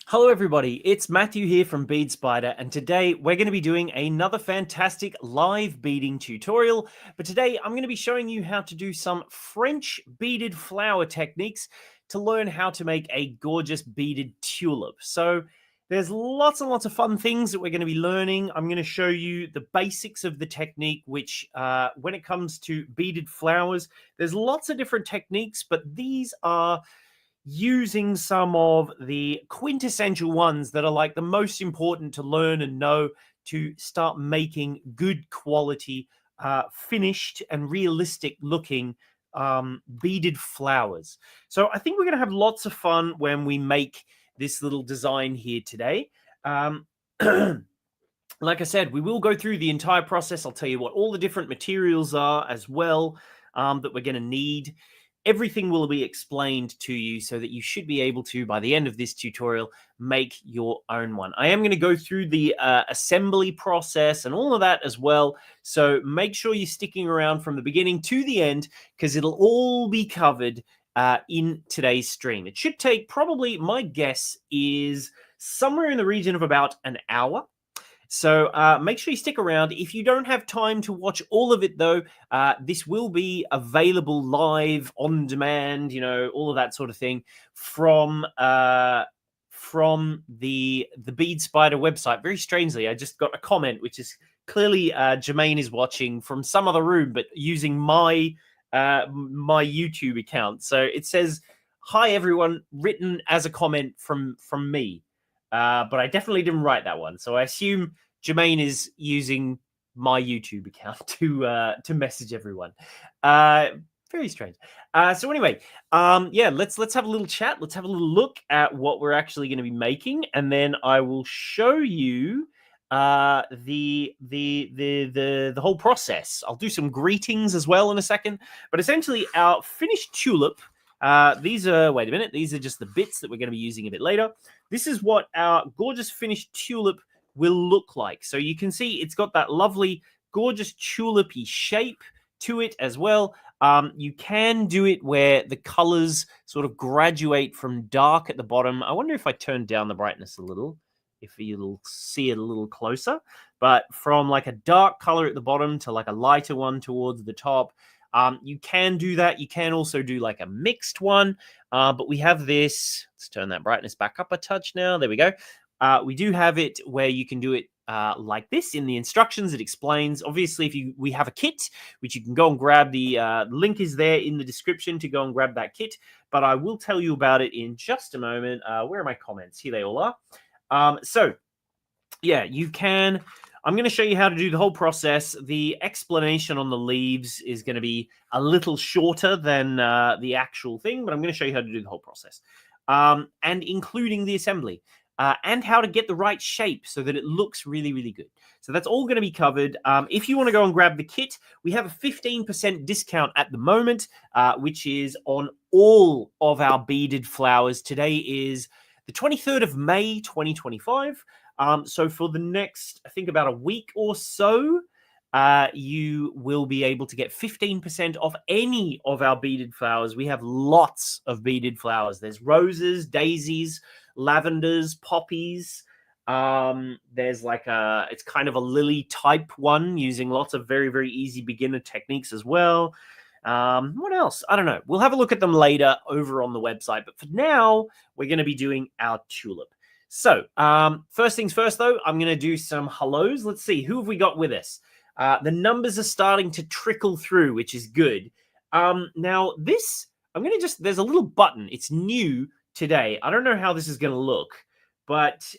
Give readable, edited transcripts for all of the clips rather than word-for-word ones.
Hello everybody, it's Matthew here from Bead Spider, and today we're going to be doing another fantastic live beading tutorial. But today I'm going to be showing you how to do some French beaded flower techniques to learn how to make a gorgeous beaded tulip. So there's lots and lots of fun things that we're going to be learning. I'm going to show you the basics of the technique, which when it comes to beaded flowers, there's lots of different techniques, but these are using some of the quintessential ones that are like the most important to learn and know to start making good quality, finished and realistic looking beaded flowers. So I think we're going to have lots of fun when we make this little design here today. Like I said, we will go through the entire process. I'll tell you what all the different materials are as well that we're going to need. Everything will be explained to you so that you should be able to, by the end of this tutorial, make your own one. I am going to go through the assembly process and all of that as well. So make sure you're sticking around from the beginning to the end because it'll all be covered in today's stream. It should take probably, my guess is somewhere in the region of about an hour. So make sure you stick around. If you don't have time to watch all of it, though, this will be available live, on demand, you know, all of that sort of thing from the Bead Spider website. Very strangely, I just got a comment, which is clearly Jermaine is watching from some other room, but using my YouTube account. So it says, "Hi everyone," written as a comment from me. But I definitely didn't write that one. So I assume Jermaine is using my YouTube account to message everyone. Very strange. So anyway, yeah, let's have a little chat. Let's have a little look at what we're actually going to be making, and then I will show you the whole process. I'll do some greetings as well in a second. But essentially, our finished tulip. These are, wait a minute, these are just the bits that we're going to be using a bit later. This is what our gorgeous finished tulip will look like. So you can see it's got that lovely, gorgeous tulipy shape to it as well. You can do it where the colors sort of graduate from dark at the bottom. I wonder if I turn down the brightness a little, if you'll see it a little closer. But from like a dark color at the bottom to like a lighter one towards the top. You can do that. You can also do like a mixed one, but we have this. Let's turn that brightness back up a touch now. There we go. We do have it where you can do it like this. In the instructions, it explains. Obviously, if we have a kit, which you can go and grab. The link is there in the description to go and grab that kit. But I will tell you about it in just a moment. Where are my comments? Here they all are. So, yeah, you can. I'm going to show you how to do the whole process. The explanation on the leaves is going to be a little shorter than the actual thing, but I'm going to show you how to do the whole process, and including the assembly, and how to get the right shape so that it looks really, really good. So that's all going to be covered. If you want to go and grab the kit, we have a 15% discount at the moment, which is on all of our beaded flowers. Today is the 23rd of May, 2025. So for the next, I think about a week or so, you will be able to get 15% off any of our beaded flowers. We have lots of beaded flowers. There's roses, daisies, lavenders, poppies. There's like it's kind of a lily type one using lots of very, very easy beginner techniques as well. What else? I don't know. We'll have a look at them later over on the website. But for now, we're going to be doing our tulip. So, first things first, though, I'm going to do some hellos. Let's see, who have we got with us? The numbers are starting to trickle through, which is good. Now, this, there's a little button. It's new today. I don't know how this is going to look, but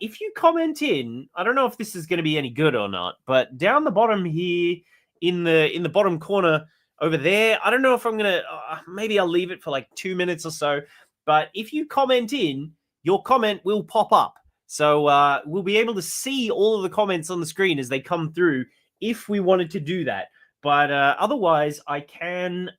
if you comment in, I don't know if this is going to be any good or not, but down the bottom here, in the bottom corner over there, I don't know if I'm going to, maybe I'll leave it for like 2 minutes or so, but if you comment in, your comment will pop up. So we'll be able to see all of the comments on the screen as they come through if we wanted to do that. But otherwise, I can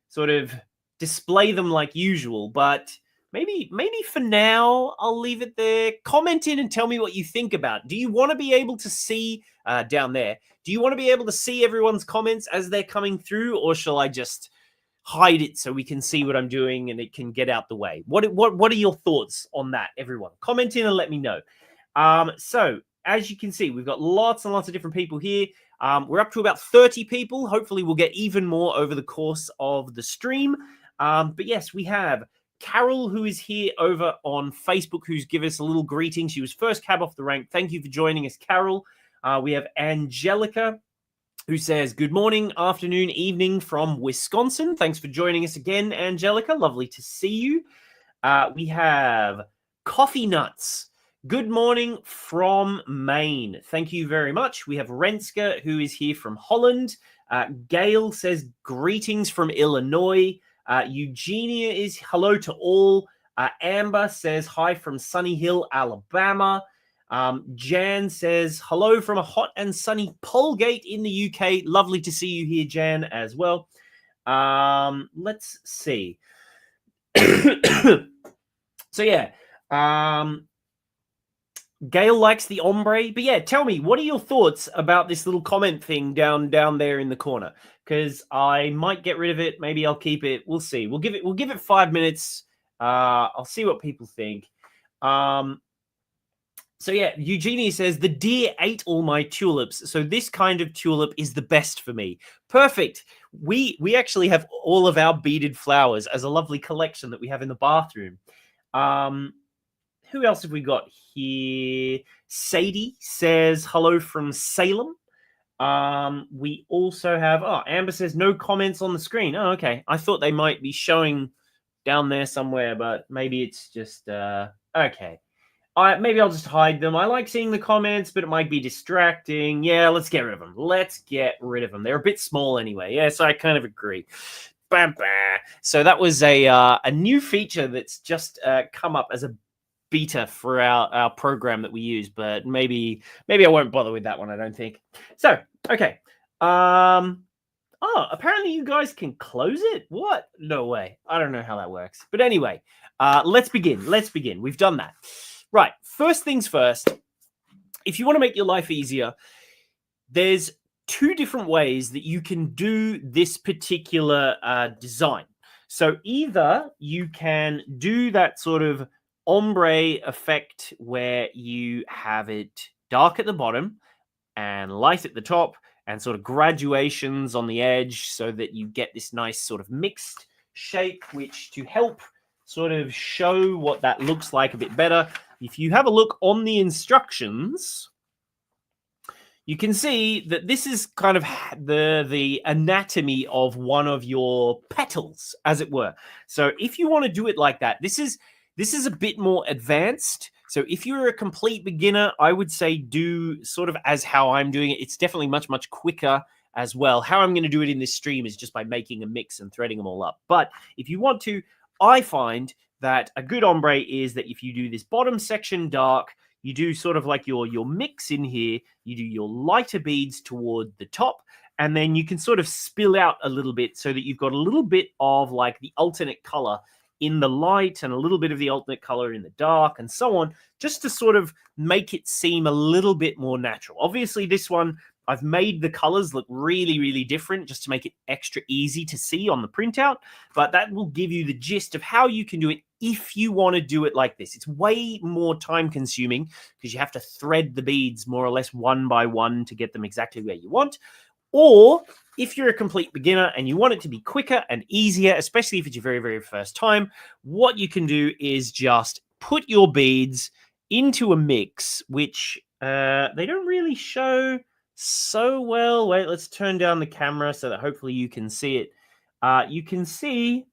sort of display them like usual. But maybe for now, I'll leave it there. Comment in and tell me what you think about it. Do you want to be able to see down there? Do you want to be able to see everyone's comments as they're coming through? Or shall I just hide it so we can see what I'm doing and it can get out the way. What are your thoughts on that, everyone? Comment in and let me know. So as you can see, we've got lots and lots of different people here. We're up to about 30 people. Hopefully we'll get even more over the course of the stream. But yes, we have Carol, who is here over on Facebook, who's given us a little greeting. She was first cab off the rank. Thank you for joining us, Carol. We have Angelica, who says, good morning, afternoon, evening from Wisconsin. Thanks for joining us again, Angelica. Lovely to see you. We have Coffee Nuts. Good morning from Maine. Thank you very much. We have Renska, who is here from Holland. Gail says, greetings from Illinois. Eugenia is hello to all. Amber says, hi from Sunny Hill, Alabama. Jan says, hello from a hot and sunny Polegate in the UK. Lovely to see you here, Jan, as well. Let's see. So, yeah. Gail likes the ombre. But, yeah, tell me, what are your thoughts about this little comment thing down there in the corner? Because I might get rid of it. Maybe I'll keep it. We'll see. We'll give it 5 minutes. I'll see what people think. So yeah, Eugenie says, the deer ate all my tulips. So this kind of tulip is the best for me. Perfect. We actually have all of our beaded flowers as a lovely collection that we have in the bathroom. Who else have we got here? Sadie says, hello from Salem. We also have, Amber says, no comments on the screen. Oh, okay. I thought they might be showing down there somewhere, but maybe it's just, okay. Maybe I'll just hide them. I like seeing the comments, but it might be distracting. Yeah, let's get rid of them. Let's get rid of them. They're a bit small anyway. Yes, I kind of agree. Bah, bah. So that was a new feature that's just come up as a beta for our program that we use, but maybe I won't bother with that one, I don't think. So, okay. Apparently you guys can close it? What? No way. I don't know how that works. But anyway, let's begin. We've done that. Right, first things first, if you want to make your life easier, there's 2 different ways that you can do this particular design. So either you can do that sort of ombre effect where you have it dark at the bottom and light at the top and sort of graduations on the edge so that you get this nice sort of mixed shape, which to help sort of show what that looks like a bit better, if you have a look on the instructions, you can see that this is kind of the anatomy of one of your petals, as it were. So if you want to do it like that, this is a bit more advanced. So if you're a complete beginner, I would say do sort of as how I'm doing it. It's definitely much, much quicker as well. How I'm going to do it in this stream is just by making a mix and threading them all up. But if you want to, I find that a good ombre is that if you do this bottom section dark, you do sort of like your mix in here, you do your lighter beads toward the top, and then you can sort of spill out a little bit so that you've got a little bit of like the alternate color in the light and a little bit of the alternate color in the dark and so on, just to sort of make it seem a little bit more natural. Obviously, this one, I've made the colors look really, really different just to make it extra easy to see on the printout, but that will give you the gist of how you can do it if you want to do it like this. It's way more time consuming because you have to thread the beads more or less one by one to get them exactly where you want. Or if you're a complete beginner and you want it to be quicker and easier, especially if it's your very, very first time, what you can do is just put your beads into a mix, which they don't really show so well. Wait, let's turn down the camera so that hopefully you can see it. You can see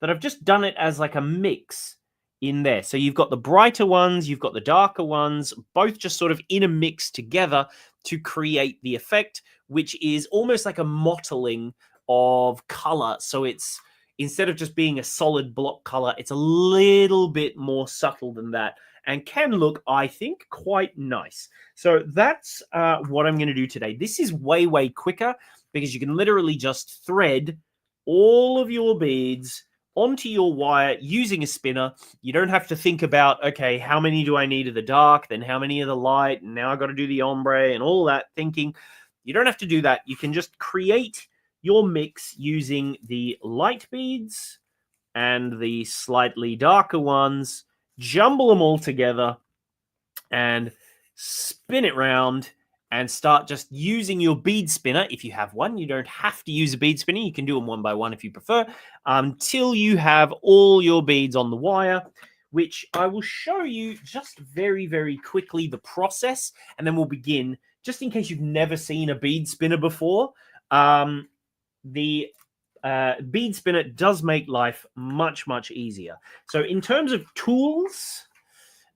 that I've just done it as like a mix in there. So you've got the brighter ones, you've got the darker ones, both just sort of in a mix together to create the effect, which is almost like a mottling of color. So it's, instead of just being a solid block color, it's a little bit more subtle than that and can look, I think, quite nice. So that's what I'm going to do today. This is way, way quicker because you can literally just thread all of your beads onto your wire using a spinner. You don't have to think about, okay, how many do I need of the dark, then how many of the light, and now I've got to do the ombre and all that thinking. You don't have to do that. You can just create your mix using the light beads and the slightly darker ones, jumble them all together and spin it round and start just using your bead spinner. If you have one, you don't have to use a bead spinner. You can do them one by one if you prefer, until you have all your beads on the wire, which I will show you just very, very quickly the process, and then we'll begin. Just in case you've never seen a bead spinner before, the bead spinner does make life much, much easier. So in terms of tools,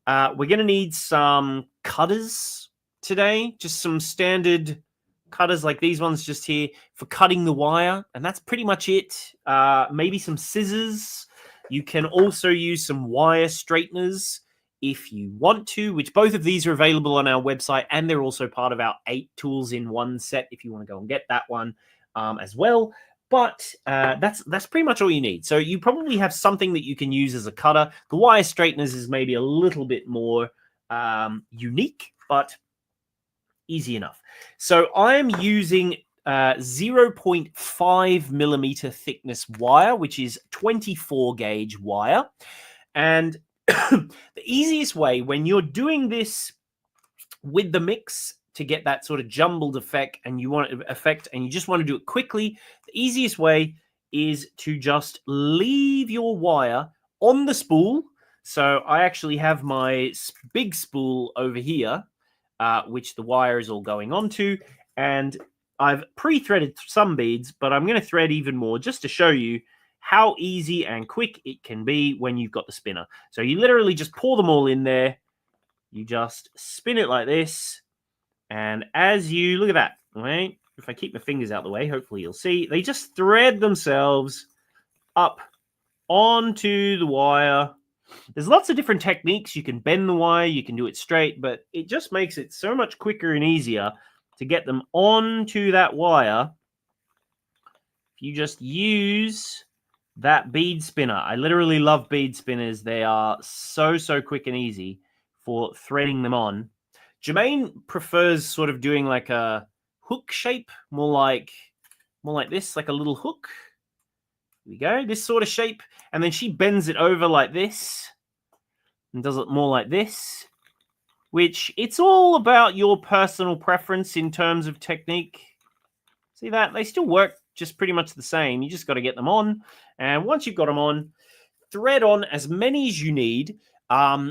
we're going to need some cutters today, just some standard cutters like these ones just here for cutting the wire, and that's pretty much it. Maybe some scissors. You can also use some wire straighteners if you want to, which both of these are available on our website, and they're also part of our 8 tools in one set if you want to go and get that one as well. But that's pretty much all you need. So you probably have something that you can use as a cutter. The wire straighteners is maybe a little bit more unique, but easy enough. So I'm using 0.5 millimeter thickness wire, which is 24 gauge wire. And the easiest way when you're doing this with the mix to get that sort of jumbled effect, and you just want to do it quickly, the easiest way is to just leave your wire on the spool. So I actually have my big spool over here, which the wire is all going onto, and I've pre-threaded some beads, but I'm going to thread even more just to show you how easy and quick it can be when you've got the spinner. So you literally just pour them all in there, you just spin it like this, and as you look at that, right? If I keep my fingers out of the way, hopefully you'll see, they just thread themselves up onto the wire. There's lots of different techniques. You can bend the wire, you can do it straight, but it just makes it so much quicker and easier to get them onto that wire. If you just use that bead spinner. I literally love bead spinners. They are so quick and easy for threading them on. Jermaine prefers sort of doing like a hook shape, more like this, like a little hook. Here we go, this sort of shape. And then she bends it over like this and does it more like this, which it's all about your personal preference in terms of technique. See that? They still work just pretty much the same. You just got to get them on. And once you've got them on, thread on as many as you need,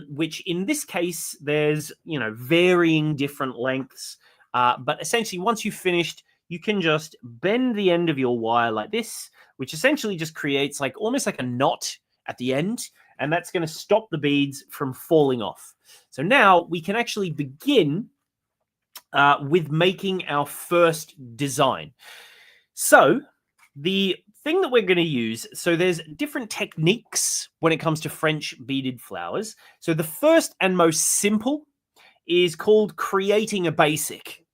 which in this case, there's, varying different lengths. But essentially, once you've finished, you can just bend the end of your wire like this, which essentially just creates almost like a knot at the end. And that's going to stop the beads from falling off. So now we can actually begin with making our first design. So the thing that we're going to use, so there's different techniques when it comes to French beaded flowers. So the first and most simple is called creating a basic,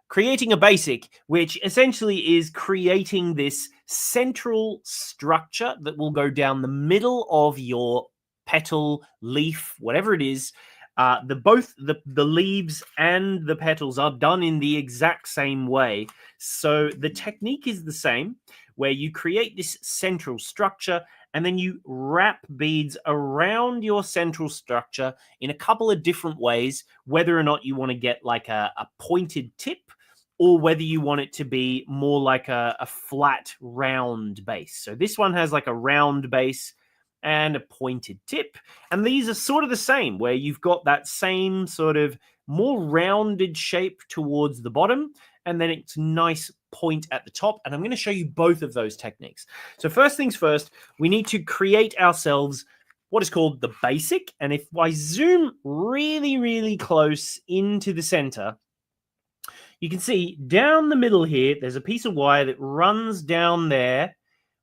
creating a basic, which essentially is creating this central structure that will go down the middle of your petal, leaf, whatever it is. Both the leaves and the petals are done in the exact same way. So the technique is the same, where you create this central structure and then you wrap beads around your central structure in a couple of different ways, whether or not you want to get like a pointed tip, or whether you want it to be more like a flat round base. So this one has like a round base and a pointed tip. And these are sort of the same, where you've got that same sort of more rounded shape towards the bottom, and then it's nice point at the top. And I'm going to show you both of those techniques. So first things first, we need to create ourselves what is called the basic. And if I zoom really, really close into the center, you can see down the middle here, there's a piece of wire that runs down there,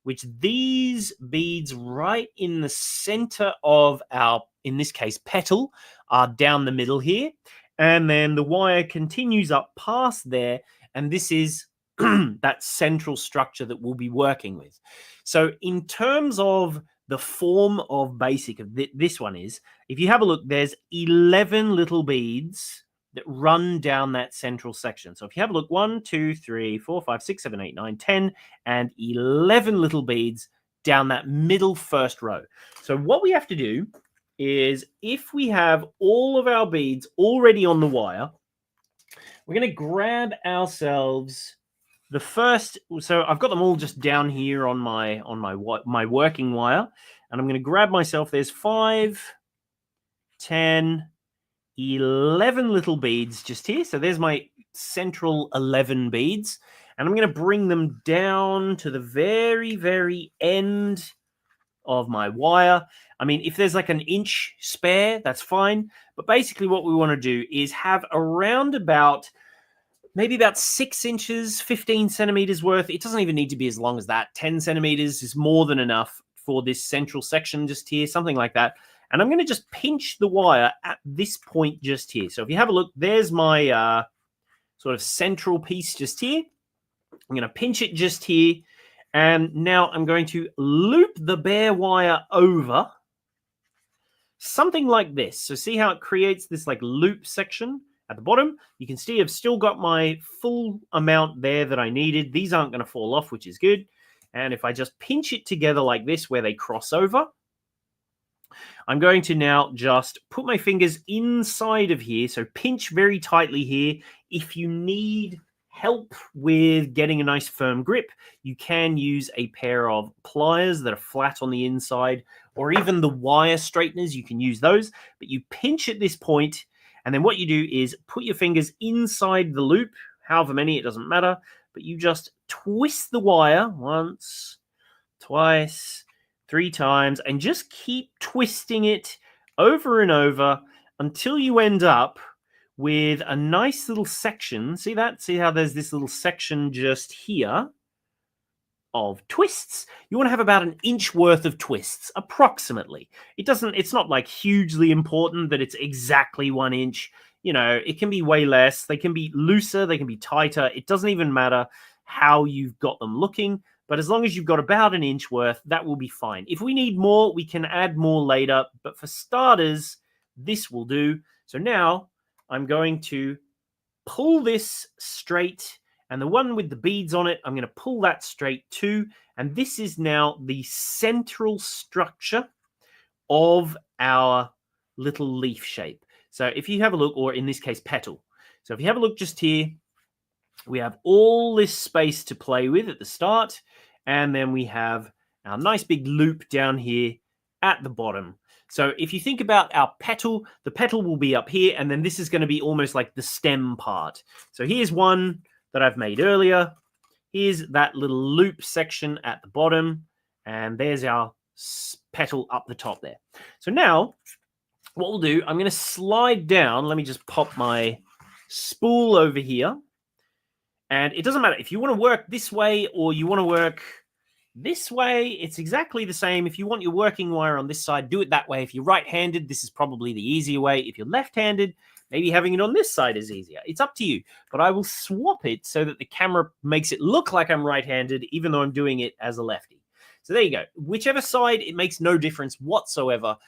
which these beads right in the center of our, in this case, petal, are down the middle here. And then the wire continues up past there. And this is that central structure that we'll be working with. So in terms of the form of basic of this one is, if you have a look, there's 11 little beads that run down that central section. So if you have a look, 1, 2, 3, 4, 5, 6, 7, 8, 9, 10, and 11 little beads down that middle first row. So what we have to do is, if we have all of our beads already on the wire, we're going to grab ourselves the first. So I've got them all just down here on my working wire, and I'm going to grab myself. There's 5, 10, 11 little beads just here. So there's my central 11 beads, and I'm going to bring them down to the very, very end of my wire. I mean, if there's like an inch spare, that's fine. But basically what we want to do is have around about maybe about 6 inches, 15 centimeters worth. It doesn't even need to be as long as that. 10 centimeters is more than enough for this central section just here, something like that. And I'm going to just pinch the wire at this point just here. So if you have a look, there's my sort of central piece just here. I'm going to pinch it just here. And now I'm going to loop the bare wire over something like this. So see how it creates this like loop section at the bottom? You can see I've still got my full amount there that I needed. These aren't going to fall off, which is good. And if I just pinch it together like this where they cross over, I'm going to now just put my fingers inside of here. So pinch very tightly here. If you need help with getting a nice firm grip, you can use a pair of pliers that are flat on the inside, or even the wire straighteners. You can use those, but you pinch at this point, and then what you do is put your fingers inside the loop, however many, it doesn't matter, but you just twist the wire once, twice, 3 times, and just keep twisting it over and over until you end up with a nice little section. See that? See how there's this little section just here of twists? You want to have about an inch worth of twists, approximately. It's not like hugely important that it's exactly 1 inch. You know, it can be way less. They can be looser. They can be tighter. It doesn't even matter how you've got them looking. But as long as you've got about an inch worth, that will be fine. If we need more, we can add more later. But for starters, this will do. So now I'm going to pull this straight, and the one with the beads on it, I'm going to pull that straight too. And this is now the central structure of our little leaf shape. So if you have a look, or in this case, petal. So if you have a look just here, we have all this space to play with at the start, and then we have our nice big loop down here at the bottom. So if you think about our petal, the petal will be up here, and then this is going to be almost like the stem part. So here's one that I've made earlier. Here's that little loop section at the bottom, and there's our petal up the top there. So now what we'll do, I'm going to slide down. Let me just pop my spool over here. And it doesn't matter if you want to work this way or you want to work this way. It's exactly the same. If you want your working wire on this side, do it that way. If you're right-handed, this is probably the easier way. If you're left-handed, maybe having it on this side is easier. It's up to you. But I will swap it so that the camera makes it look like I'm right-handed, even though I'm doing it as a lefty. So there you go. Whichever side, it makes no difference whatsoever,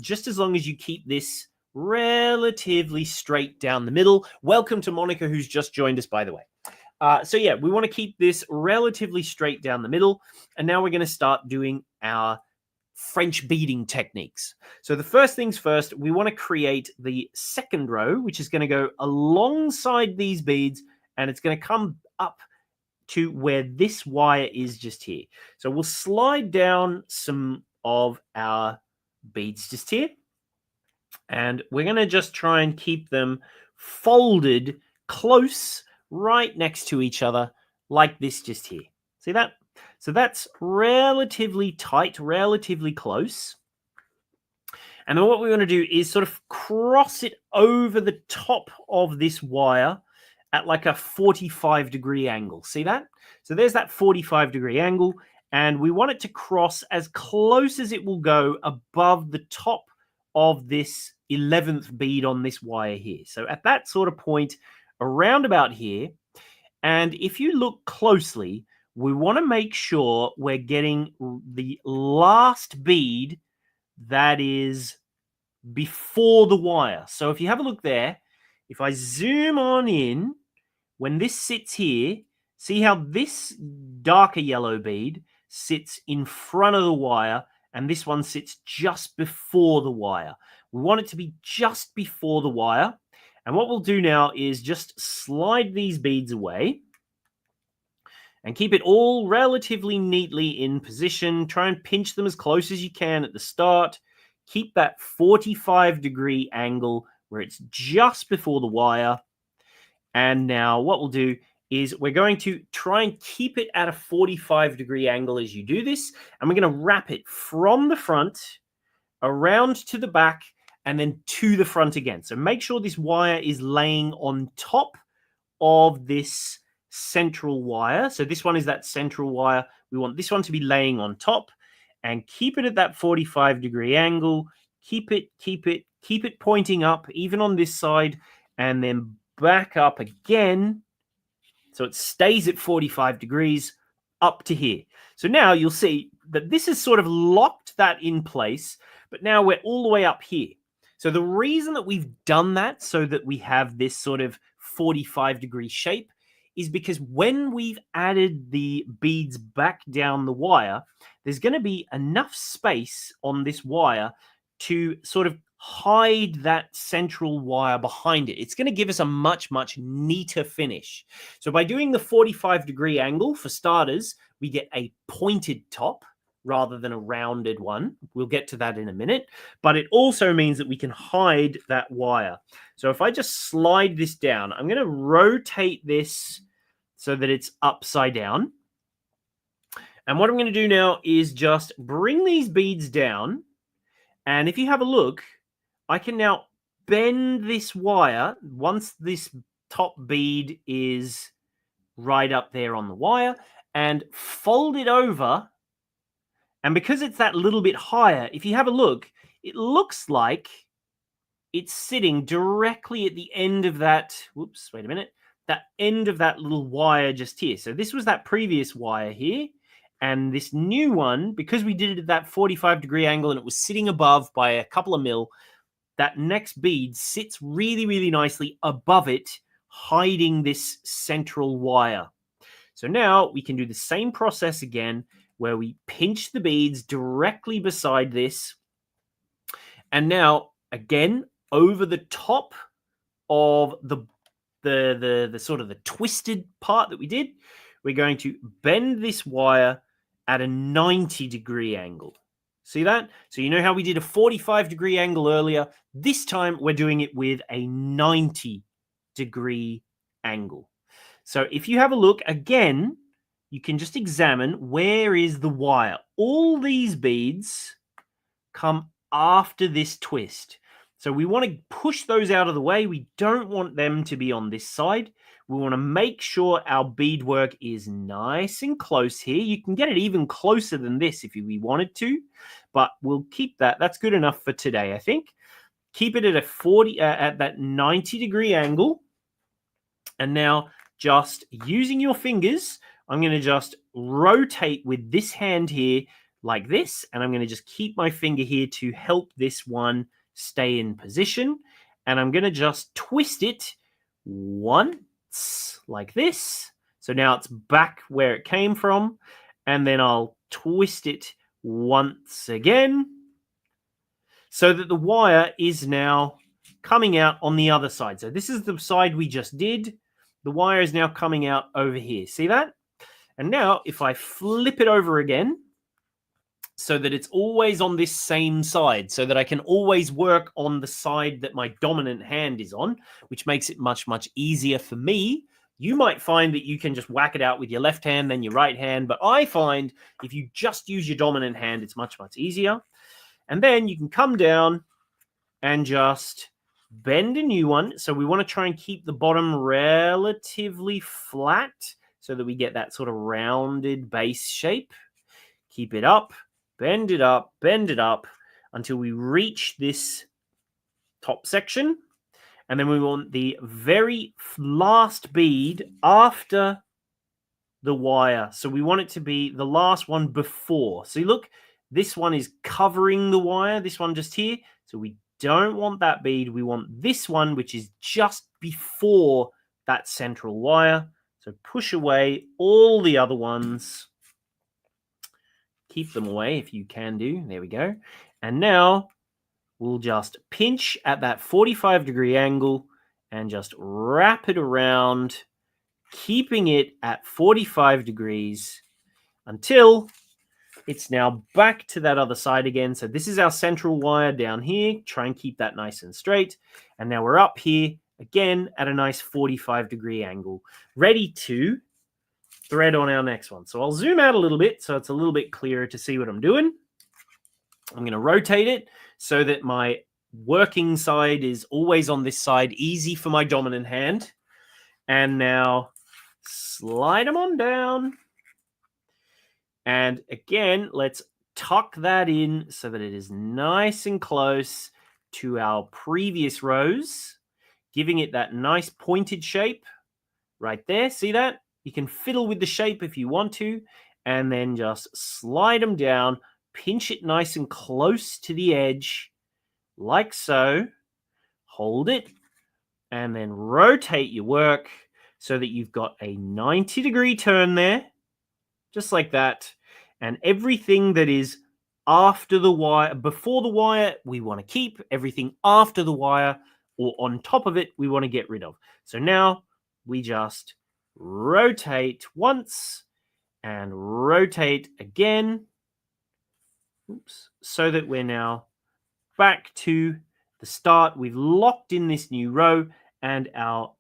just as long as you keep this relatively straight down the middle. Welcome to Monica, who's just joined us, by the way. So yeah, we want to keep this relatively straight down the middle. And now we're going to start doing our French beading techniques. So the first things first, we want to create the second row, which is going to go alongside these beads, and it's going to come up to where this wire is just here. So we'll slide down some of our beads just here, and we're going to just try and keep them folded close right next to each other like this just here. See that? So that's relatively tight, relatively close. And then what we want to do is sort of cross it over the top of this wire at like a 45-degree angle. See that? So there's that 45-degree angle, and we want it to cross as close as it will go above the top of this 11th bead on this wire here. So at that sort of point, around about here, and if you look closely, we want to make sure we're getting the last bead that is before the wire. So if you have a look there, if I zoom on in, when this sits here, see how this darker yellow bead sits in front of the wire and this one sits just before the wire. We want it to be just before the wire. And what we'll do now is just slide these beads away and keep it all relatively neatly in position. Try and pinch them as close as you can at the start. Keep that 45-degree angle where it's just before the wire. And now what we'll do is we're going to try and keep it at a 45-degree angle as you do this. And we're going to wrap it from the front, around to the back, and then to the front again. So make sure this wire is laying on top of this central wire. So this one is that central wire. We want this one to be laying on top, and keep it at that 45-degree angle. Keep it pointing up, even on this side, and then back up again. So it stays at 45 degrees up to here. So now you'll see that this has sort of locked that in place, but now we're all the way up here. So the reason that we've done that so that we have this sort of 45-degree shape is because when we've added the beads back down the wire, there's going to be enough space on this wire to sort of hide that central wire behind it. It's going to give us a much, much neater finish. So by doing the 45-degree angle, for starters, we get a pointed top rather than a rounded one. We'll get to that in a minute. But it also means that we can hide that wire. So if I just slide this down, I'm going to rotate this so that it's upside down. And what I'm going to do now is just bring these beads down. And if you have a look, I can now bend this wire once this top bead is right up there on the wire and fold it over. And because it's that little bit higher, if you have a look, it looks like it's sitting directly at the end of that, whoops, wait a minute, that end of that little wire just here. So this was that previous wire here. And this new one, because we did it at that 45-degree angle and it was sitting above by a couple of mil, that next bead sits really, really nicely above it, hiding this central wire. So now we can do the same process again, where we pinch the beads directly beside this. And now, again, over the top of the sort of the twisted part that we did, we're going to bend this wire at a 90-degree angle. See that? So you know how we did a 45-degree angle earlier? This time we're doing it with a 90-degree angle. So if you have a look again, you can just examine where is the wire. All these beads come after this twist. So we want to push those out of the way. We don't want them to be on this side. We want to make sure our beadwork is nice and close here. You can get it even closer than this if we wanted to, but we'll keep that. That's good enough for today, I think. Keep it at a at that 90-degree angle. And now just using your fingers, I'm going to just rotate with this hand here like this. And I'm going to just keep my finger here to help this one stay in position. And I'm going to just twist it once like this. So now it's back where it came from. And then I'll twist it once again so that the wire is now coming out on the other side. So this is the side we just did. The wire is now coming out over here. See that? And now if I flip it over again so that it's always on this same side, so that I can always work on the side that my dominant hand is on, which makes it much, much easier for me. You might find that you can just whack it out with your left hand, then your right hand. But I find if you just use your dominant hand, it's much, much easier. And then you can come down and just bend a new one. So we want to try and keep the bottom relatively flat so that we get that sort of rounded base shape. Keep it up, bend it up until we reach this top section. And then we want the very last bead after the wire. So we want it to be the last one before. So look, this one is covering the wire, this one just here. So we don't want that bead. We want this one, which is just before that central wire. So push away all the other ones. Keep them away if you can do. There we go. And now we'll just pinch at that 45-degree angle and just wrap it around, keeping it at 45 degrees until it's now back to that other side again. So this is our central wire down here. Try and keep that nice and straight. And now we're up here again at a nice 45-degree angle, ready to thread on our next one. So I'll zoom out a little bit so it's a little bit clearer to see what I'm doing. I'm going to rotate it so that my working side is always on this side, easy for my dominant hand. And now slide them on down. And again, let's tuck that in so that it is nice and close to our previous rows, giving it that nice pointed shape right there. See that? You can fiddle with the shape if you want to, and then just slide them down, pinch it nice and close to the edge, like so. Hold it, and then rotate your work so that you've got a 90-degree turn there, just like that. And everything that is after the wire, before the wire, we want to keep. Everything after the wire or on top of it, we want to get rid of. So now we just rotate once and rotate again. Oops. So that we're now back to the start. We've locked in this new row and our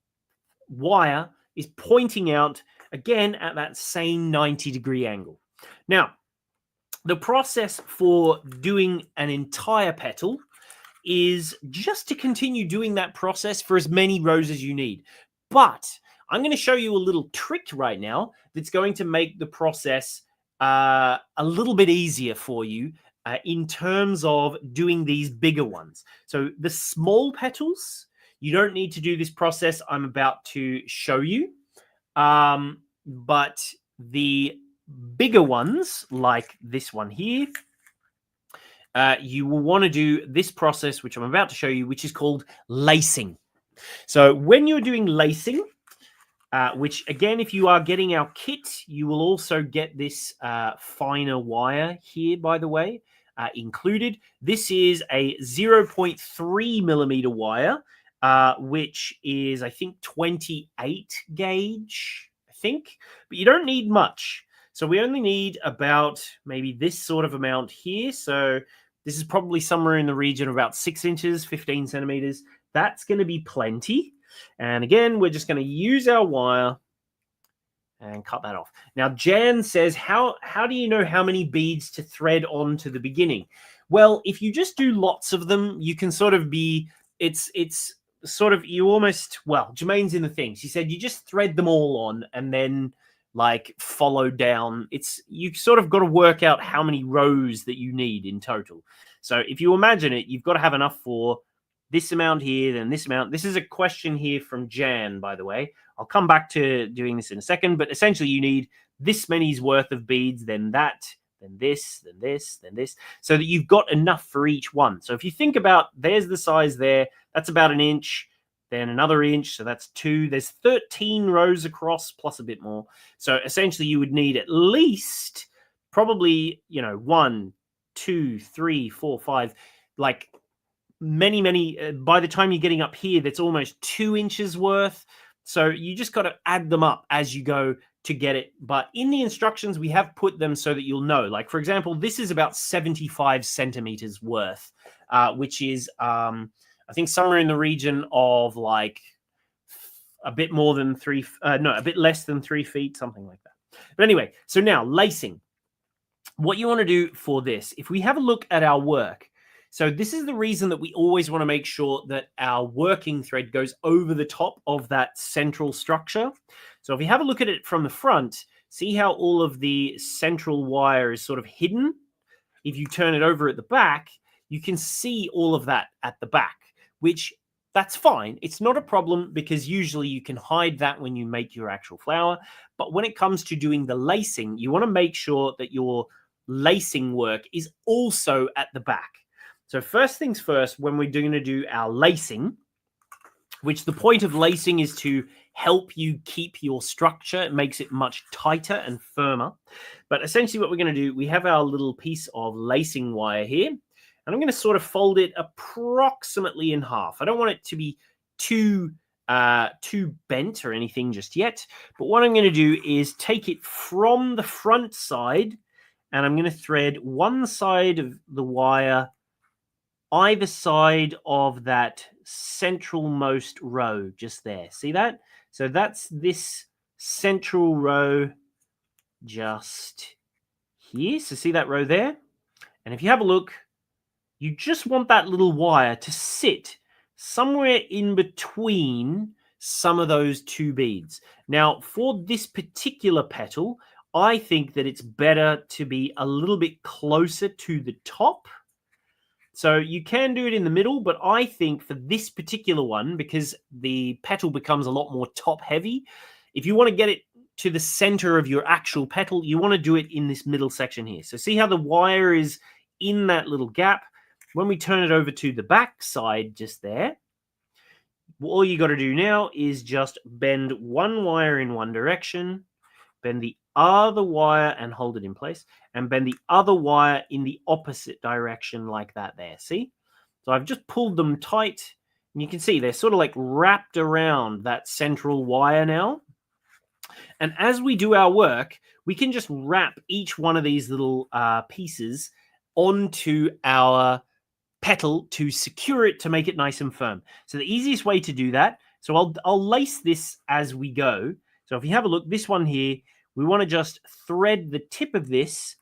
wire is pointing out again at that same 90-degree angle. Now, the process for doing an entire petal is just to continue doing that process for as many rows as you need. But I'm going to show you a little trick right now that's going to make the process a little bit easier for you in terms of doing these bigger ones. So the small petals, you don't need to do this process I'm about to show you. But the bigger ones, like this one here, you will want to do this process, which I'm about to show you, which is called lacing. So when you're doing lacing, which again, if you are getting our kit, you will also get this finer wire here, by the way, included. This is a 0.3 millimeter wire, which is, I think, 28 gauge, I think, but you don't need much. So we only need about maybe this sort of amount here. So this is probably somewhere in the region of about 6 inches, 15 centimeters. That's going to be plenty. And again, we're just going to use our wire and cut that off. Now, Jan says, how do you know how many beads to thread on to the beginning? Well, if you just do lots of them, you can sort of be, it's sort of, you almost, well, Jermaine's in the thing. She said, you just thread them all on and then like follow down. You sort of got to work out how many rows that you need in total. So if you imagine it, you've got to have enough for this amount here, then this amount. This is a question here from Jan, by the way. I'll come back to doing this in a second, but essentially you need this many's worth of beads, then that, then this, then this, then this, so that you've got enough for each one. So if you think about, there's the size there, that's about an inch, then another inch, so that's 2. There's 13 rows across plus a bit more. So essentially you would need at least probably, 1, 2, 3, 4, 5, like many, by the time you're getting up here, that's almost 2 inches worth. So you just got to add them up as you go to get it. But in the instructions, we have put them so that you'll know. Like, for example, this is about 75 centimeters worth, which is, I think, somewhere in the region of like a bit more than a bit less than 3 feet, something like that. But anyway, so now lacing. What you want to do for this, if we have a look at our work, so this is the reason that we always want to make sure that our working thread goes over the top of that central structure. So if we have a look at it from the front, see how all of the central wire is sort of hidden? If you turn it over at the back, you can see all of that at the back, which that's fine. It's not a problem because usually you can hide that when you make your actual flower. But when it comes to doing the lacing, you want to make sure that your lacing work is also at the back. So first things first, when we're going to do our lacing, which the point of lacing is to help you keep your structure. It makes it much tighter and firmer. But essentially what we're going to do, we have our little piece of lacing wire here, and I'm going to sort of fold it approximately in half. I don't want it to be too bent or anything just yet. But what I'm going to do is take it from the front side, and I'm going to thread one side of the wire either side of that centralmost row just there. See that? So that's this central row just here. So see that row there? And if you have a look, you just want that little wire to sit somewhere in between some of those two beads. Now, for this particular petal, I think that it's better to be a little bit closer to the top. So you can do it in the middle, but I think for this particular one, because the petal becomes a lot more top heavy, if you want to get it to the center of your actual petal, you want to do it in this middle section here. So see how the wire is in that little gap? When we turn it over to the back side just there, all you got to do now is just bend one wire in one direction, bend the other wire and hold it in place, and bend the other wire in the opposite direction like that there. See? So I've just pulled them tight, and you can see they're sort of like wrapped around that central wire now. And as we do our work, we can just wrap each one of these little pieces onto our petal to secure it, to make it nice and firm. So the easiest way to do that, so I'll lace this as we go. So if you have a look, this one here, we want to just thread the tip of this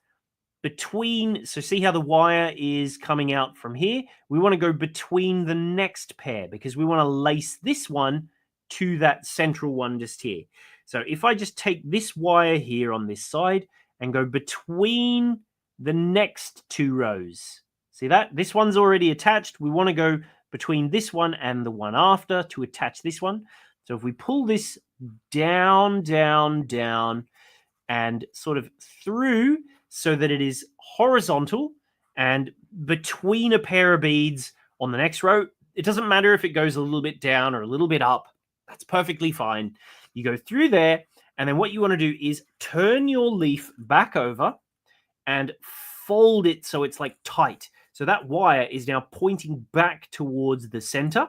between, so see how the wire is coming out from here? We want to go between the next pair because we want to lace this one to that central one just here. So if I just take this wire here on this side and go between the next two rows, see that? This one's already attached. We want to go between this one and the one after to attach this one. So if we pull this down, down, down, and sort of through so that it is horizontal and between a pair of beads on the next row. It doesn't matter if it goes a little bit down or a little bit up. That's perfectly fine. You go through there, and then what you want to do is turn your leaf back over and fold it so it's like tight. So that wire is now pointing back towards the center.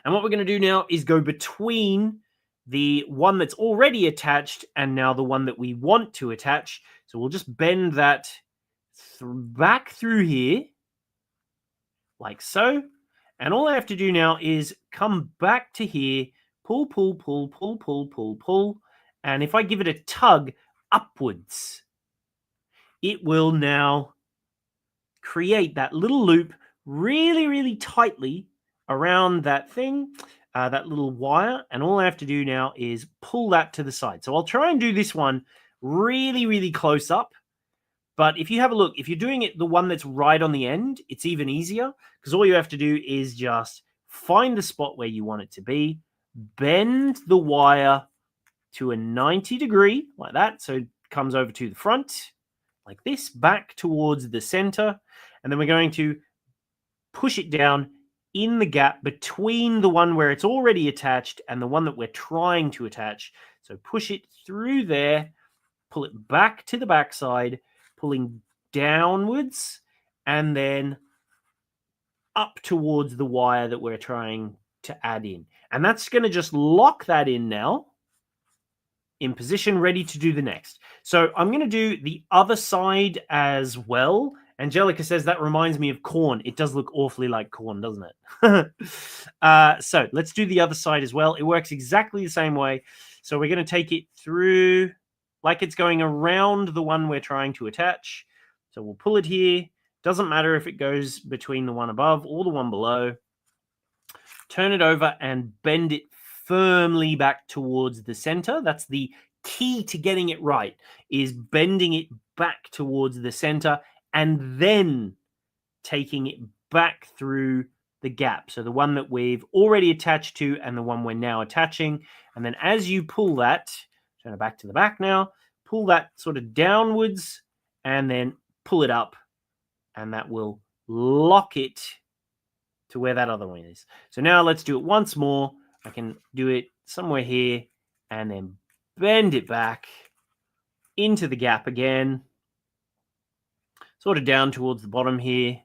And what we're going to do now is go between the one that's already attached and now the one that we want to attach. So we'll just bend that back through here like so. And all I have to do now is come back to here, pull, pull, pull, pull, pull, pull, pull. And if I give it a tug upwards, it will now create that little loop really, really tightly around that thing, that little wire. And all I have to do now is pull that to the side. So I'll try and do this one really, really close up. But if you have a look, if you're doing it the one that's right on the end, it's even easier because all you have to do is just find the spot where you want it to be, bend the wire to a 90 degree like that. So it comes over to the front like this, back towards the center. And then we're going to push it down in the gap between the one where it's already attached and the one that we're trying to attach. So push it through there, pull it back to the back side, pulling downwards, and then up towards the wire that we're trying to add in. And that's going to just lock that in now, in position, ready to do the next. So I'm going to do the other side as well. Angelica says that reminds me of corn. It does look awfully like corn, doesn't it? So let's do the other side as well. It works exactly the same way. So we're going to take it through like it's going around the one we're trying to attach. So we'll pull it here. Doesn't matter if it goes between the one above or the one below. Turn it over and bend it firmly back towards the center. That's the key to getting it right, is bending it back towards the center and then taking it back through the gap. So the one that we've already attached to and the one we're now attaching. And then as you pull that, turn it back to the back now, pull that sort of downwards and then pull it up, and that will lock it to where that other one is. So now let's do it once more. I can do it somewhere here and then bend it back into the gap again, sort of down towards the bottom here.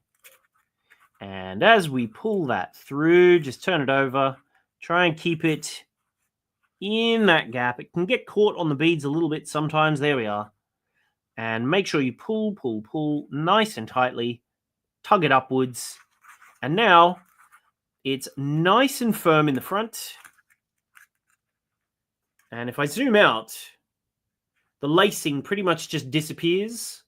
And as we pull that through, just turn it over, try and keep it in that gap. It can get caught on the beads a little bit sometimes. There we are. And make sure you pull, pull, pull nice and tightly, tug it upwards. And now it's nice and firm in the front. And if I zoom out, the lacing pretty much just disappears.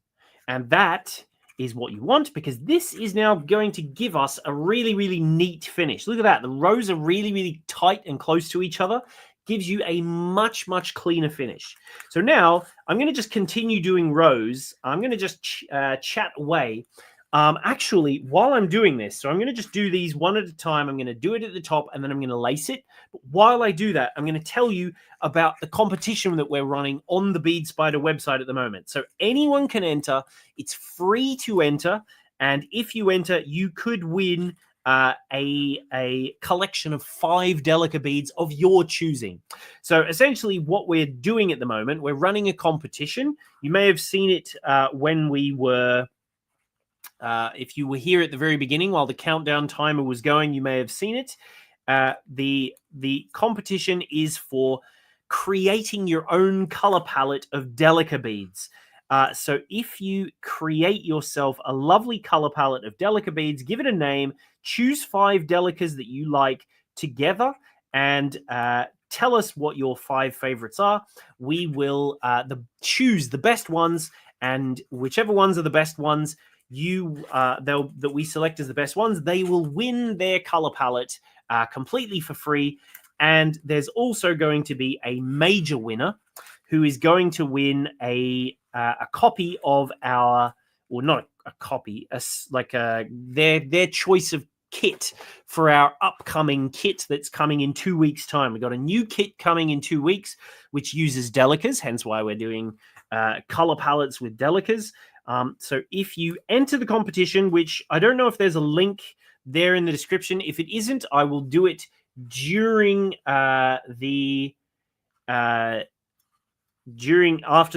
And that is what you want, because this is now going to give us a really, really neat finish. Look at that. The rows are really, really tight and close to each other. Gives you a much, much cleaner finish. So now I'm going to just continue doing rows. I'm going to just chat away. Actually, while I'm doing this, so I'm going to just do these one at a time. I'm going to do it at the top and then I'm going to lace it. But while I do that, I'm going to tell you about the competition that we're running on the Bead Spider website at the moment. So anyone can enter. It's free to enter. And if you enter, you could win a collection of 5 Delica beads of your choosing. So essentially what we're doing at the moment, we're running a competition. You may have seen it when we were... if you were here at the very beginning while the countdown timer was going, you may have seen it. The competition is for creating your own color palette of Delica beads. So if you create yourself a lovely color palette of Delica beads, give it a name, choose 5 Delicas that you like together, and tell us what your 5 favorites are. We will choose the best ones, and whichever ones are the best ones, that we select as the best ones, they will win their color palette completely for free. And there's also going to be a major winner who is going to win a copy of our, or not a copy, their choice of kit for our upcoming kit that's coming in 2 weeks' time. We've got a new kit coming in 2 weeks, which uses Delicas, hence why we're doing color palettes with Delicas. So if you enter the competition, which I don't know if there's a link there in the description. If it isn't, I will do it during after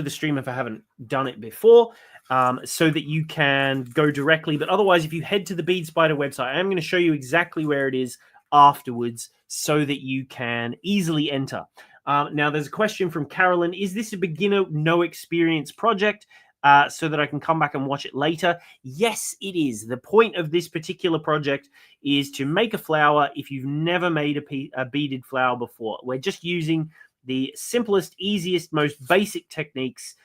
the stream if I haven't done it before, so that you can go directly. But otherwise, if you head to the Bead Spider website, I am going to show you exactly where it is afterwards so that you can easily enter. Now, there's a question from Carolyn. Is this a beginner, no experience project? So that I can come back and watch it later? Yes, it is. The point of this particular project is to make a flower if you've never made a beaded flower before. We're just using the simplest, easiest, most basic techniques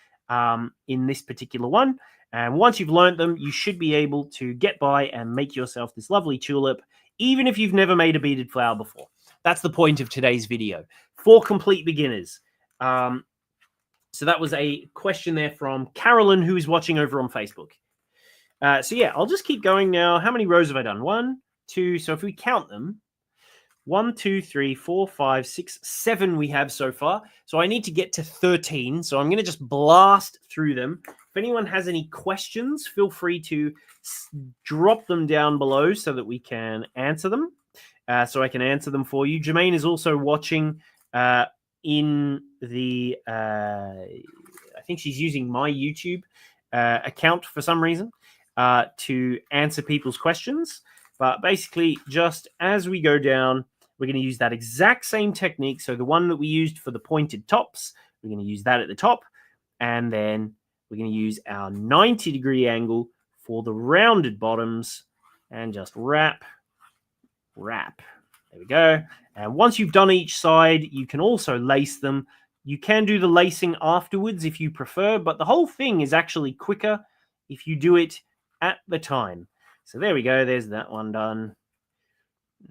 in this particular one. And once you've learned them, you should be able to get by and make yourself this lovely tulip, even if you've never made a beaded flower before. That's the point of today's video, for complete beginners. So that was a question there from Carolyn, who is watching over on Facebook. So yeah, I'll just keep going now. How many rows have I done? 1, 2. So if we count them, 1, 2, 3, 4, 5, 6, 7 we have so far. So I need to get to 13. So I'm going to just blast through them. If anyone has any questions, feel free to drop them down below so that we can answer them. So I can answer them for you. Jermaine is also watching in the I think she's using my YouTube account for some reason to answer people's questions. But basically, just as we go down, we're going to use that exact same technique. So the one that we used for the pointed tops, we're going to use that at the top, and then we're going to use our 90-degree angle for the rounded bottoms, and just wrap. There we go. And once you've done each side, you can also lace them. You can do the lacing afterwards if you prefer, but the whole thing is actually quicker if you do it at the time. So there we go. There's that one done.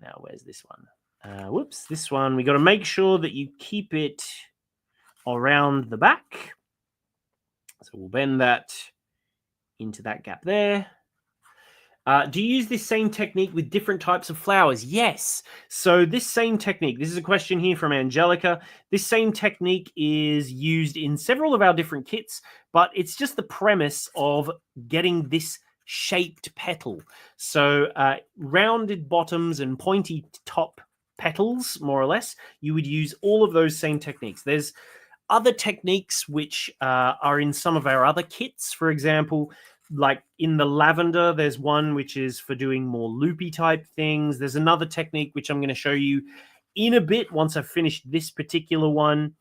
Now, where's this one? Whoops, this one. We got to make sure that you keep it around the back. So we'll bend that into that gap there. Do you use this same technique with different types of flowers? Yes. So this same technique, this is a question here from Angelica. This same technique is used in several of our different kits, but it's just the premise of getting this shaped petal. So rounded bottoms and pointy top petals, more or less, you would use all of those same techniques. There's other techniques which are in some of our other kits. For example, like in the lavender, there's one which is for doing more loopy type things. There's another technique which I'm going to show you in a bit once I've finished this particular one,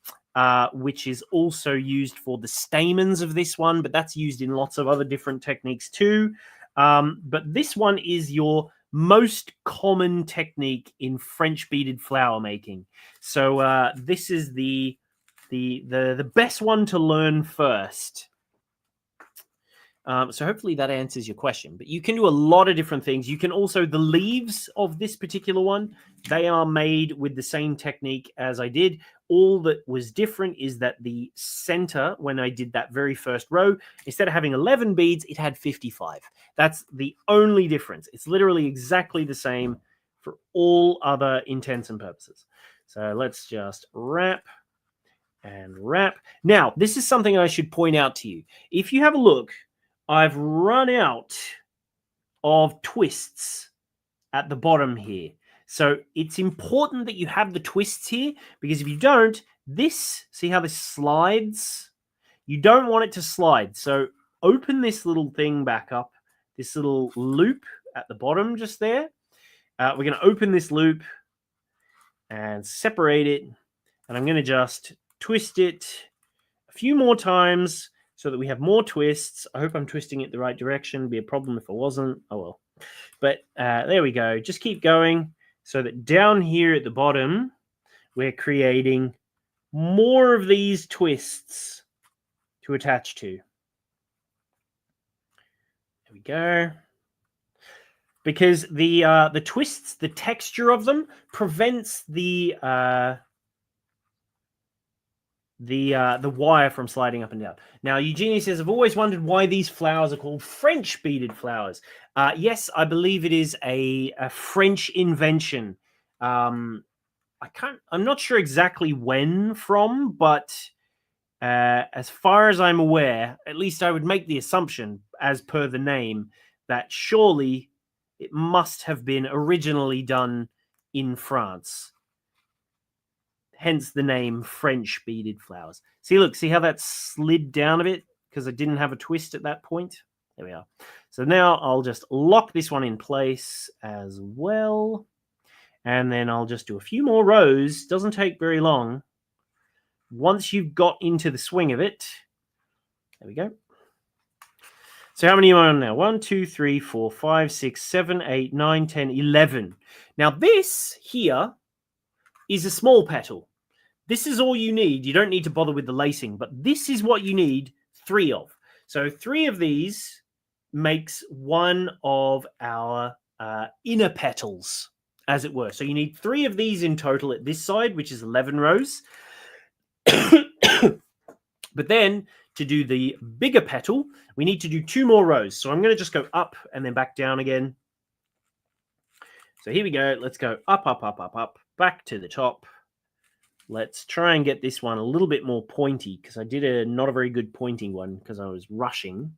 which is also used for the stamens of this one, but that's used in lots of other different techniques too. But this one is your most common technique in French beaded flower making. So this is the best one to learn first. So hopefully that answers your question. But you can do a lot of different things. You can also, the leaves of this particular one, they are made with the same technique as I did. All that was different is that the center, when I did that very first row, instead of having 11 beads, it had 55. That's the only difference. It's literally exactly the same for all other intents and purposes. So let's just wrap and wrap. Now, this is something I should point out to you. If you have a look, I've run out of twists at the bottom here. So it's important that you have the twists here, because if you don't, see how this slides? You don't want it to slide. So open this little thing back up, this little loop at the bottom just there. We're going to open this loop and separate it. And I'm going to just twist it a few more times so that we have more twists. I hope I'm twisting it the right direction. It'd be a problem if I wasn't. Oh well. But there we go. Just keep going so that down here at the bottom, we're creating more of these twists to attach to. There we go. Because the twists, the texture of them prevents the wire from sliding up and down. Now, Eugenie says, I've always wondered why these flowers are called French beaded flowers. Yes, I believe it is a French invention. I'm not sure exactly when from, but as far as I'm aware, at least I would make the assumption, as per the name, that surely it must have been originally done in France. Hence the name French beaded flowers. See, look, see how that slid down a bit because I didn't have a twist at that point? There we are. So now I'll just lock this one in place as well. And then I'll just do a few more rows. Doesn't take very long. Once you've got into the swing of it, there we go. So how many am I on now? 1, 2, 3, 4, 5, 6, 7, 8, 9, 10, 11. Now this here is a small petal. This is all you need. You don't need to bother with the lacing, but this is what you need 3 of. So 3 of these makes one of our inner petals, as it were. So you need 3 of these in total at this side, which is 11 rows. But then to do the bigger petal, we need to do 2 more rows. So I'm going to just go up and then back down again. So here we go. Let's go up, up, up, up, up, back to the top. Let's try and get this one a little bit more pointy because I did not a very good pointing one because I was rushing.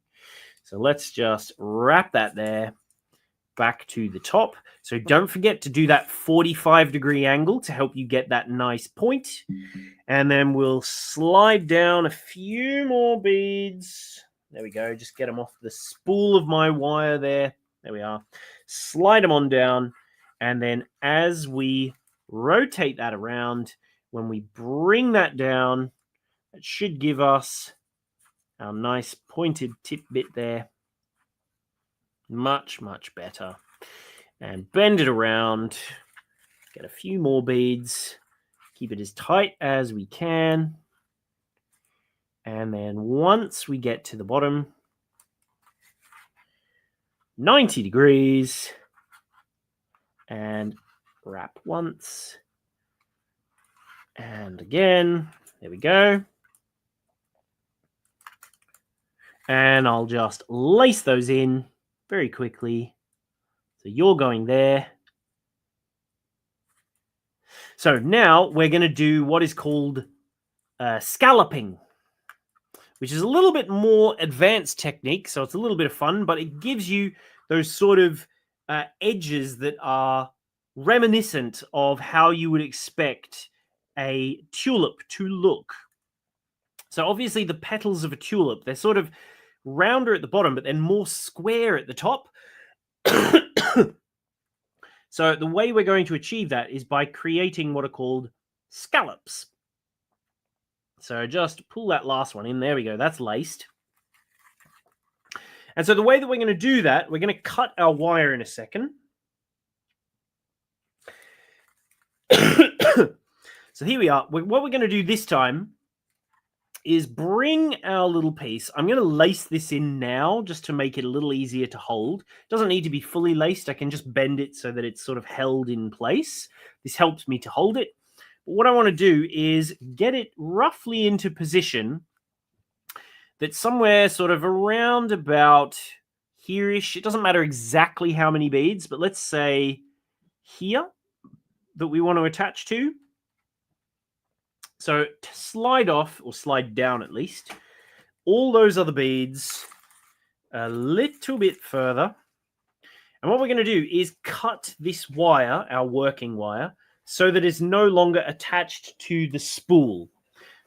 So let's just wrap that there, back to the top. So don't forget to do that 45-degree angle to help you get that nice point. And then we'll slide down a few more beads. There we go. Just get them off the spool of my wire there. There we are. Slide them on down. And then as we rotate that around, when we bring that down, it should give us our nice pointed tip bit there. Much, much better. And bend it around. Get a few more beads. Keep it as tight as we can. And then once we get to the bottom, 90 degrees. And wrap once. And again. There we go. And I'll just lace those in very quickly. So you're going there. So now we're going to do what is called scalloping. which is a little bit more advanced technique. So it's a little bit of fun, but it gives you those sort of edges that are reminiscent of how you would expect a tulip to look. So obviously the petals of a tulip, they're sort of rounder at the bottom, but then more square at the top. So the way we're going to achieve that is by creating what are called scallops. So just pull that last one in. There we go. That's laced. And so the way that we're going to do that, we're going to cut our wire in a second. So here we are. What we're going to do this time is bring our little piece. I'm going to lace this in now just to make it a little easier to hold. It doesn't need to be fully laced. I can just bend it so that it's sort of held in place. This helps me to hold it. But what I want to do is get it roughly into position that's somewhere sort of around about here-ish. It doesn't matter exactly how many beads, but let's say here that we want to attach to. So to slide off, or slide down at least, all those other beads a little bit further. And what we're going to do is cut this wire, our working wire, so that it's no longer attached to the spool.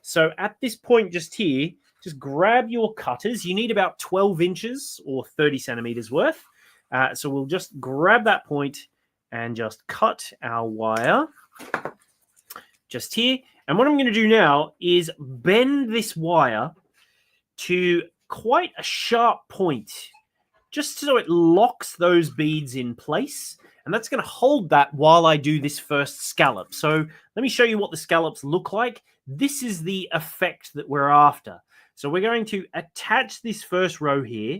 So at this point just here, just grab your cutters. You need about 12 inches or 30 centimeters worth. So we'll just grab that point and just cut our wire just here. And what I'm going to do now is bend this wire to quite a sharp point, just so it locks those beads in place. And that's going to hold that while I do this first scallop. So let me show you what the scallops look like. This is the effect that we're after. So we're going to attach this first row here.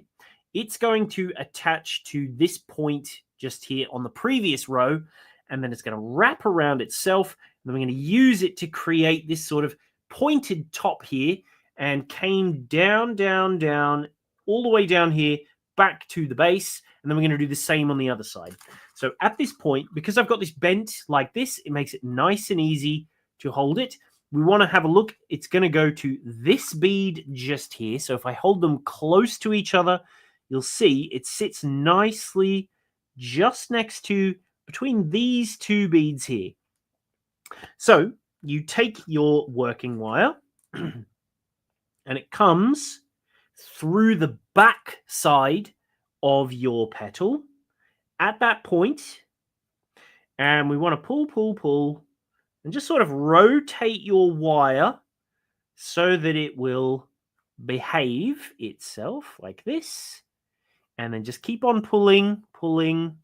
It's going to attach to this point just here on the previous row, and then it's going to wrap around itself. And then we're going to use it to create this sort of pointed top here, and came down, down, down, all the way down here, back to the base. And then we're going to do the same on the other side. So at this point, because I've got this bent like this, it makes it nice and easy to hold it. We want to have a look. It's going to go to this bead just here. So if I hold them close to each other, you'll see it sits nicely just next to, between these two beads here. So you take your working wire and it comes through the back side of your petal at that point, and we want to pull, pull, pull, and just sort of rotate your wire so that it will behave itself like this, and then just keep on pulling, pulling,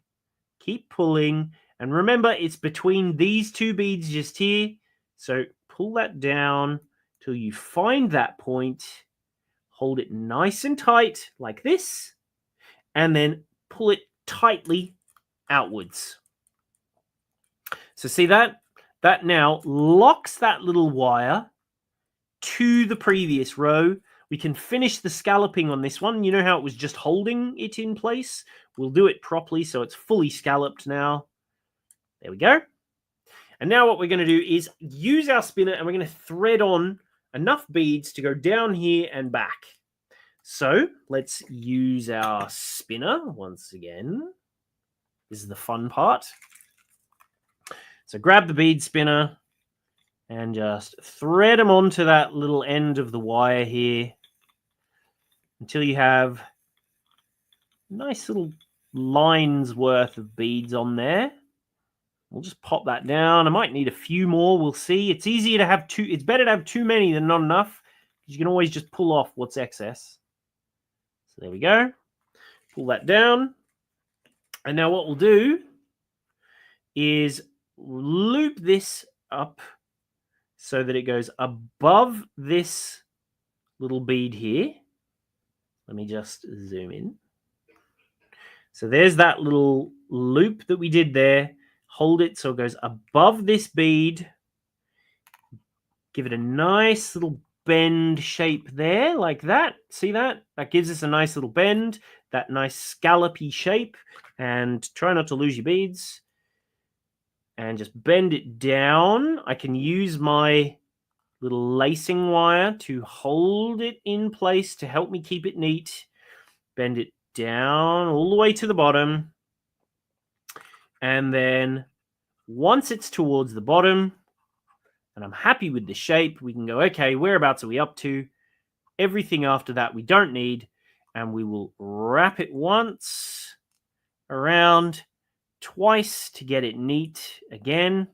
keep pulling. And remember, it's between these two beads just here. So pull that down till you find that point. Hold it nice and tight like this. And then pull it tightly outwards. So see that? That now locks that little wire to the previous row. We can finish the scalloping on this one. You know how it was just holding it in place? We'll do it properly so it's fully scalloped now. There we go. And now what we're going to do is use our spinner, and we're going to thread on enough beads to go down here and back. So let's use our spinner once again. This is the fun part. So grab the bead spinner and just thread them onto that little end of the wire here until you have nice little lines worth of beads on there. We'll just pop that down. I might need a few more. We'll see. It's easier to have two. It's better to have too many than not enough. You can always just pull off what's excess. So there we go. Pull that down. And now what we'll do is loop this up so that it goes above this little bead here. Let me just zoom in. So there's that little loop that we did there. Hold it so it goes above this bead. Give it a nice little bend shape there, like that. See that? That gives us a nice little bend, that nice scallopy shape. And try not to lose your beads. And just bend it down. I can use my little lacing wire to hold it in place to help me keep it neat. Bend it down all the way to the bottom. And then once it's towards the bottom, and I'm happy with the shape, we can go, okay, whereabouts are we up to? Everything after that we don't need, and we will wrap it once, around, twice to get it neat again.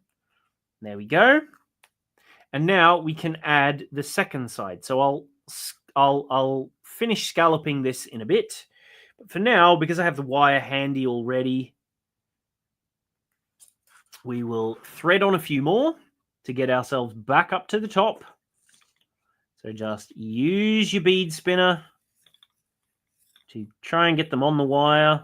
There we go. And now we can add the second side. So I'll finish scalloping this in a bit. But for now, because I have the wire handy already, we will thread on a few more to get ourselves back up to the top. So just use your bead spinner to try and get them on the wire.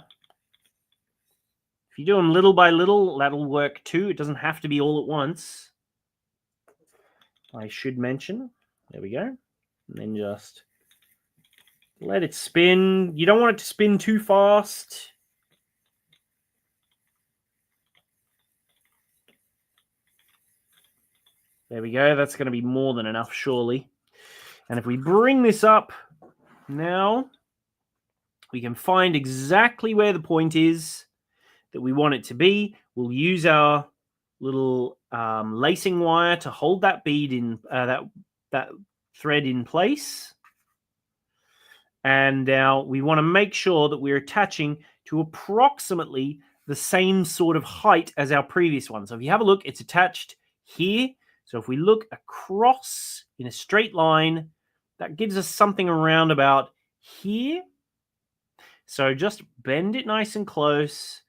If you do them little by little, that'll work too. It doesn't have to be all at once. I should mention. There we go. And then just let it spin. You don't want it to spin too fast. There we go. That's going to be more than enough, surely. And if we bring this up now, we can find exactly where the point is that we want it to be. We'll use our little lacing wire to hold that bead in, that thread in place. And now we want to make sure that we're attaching to approximately the same sort of height as our previous one. So if you have a look, it's attached here. So if we look across in a straight line, that gives us something around about here. So just bend it nice and close,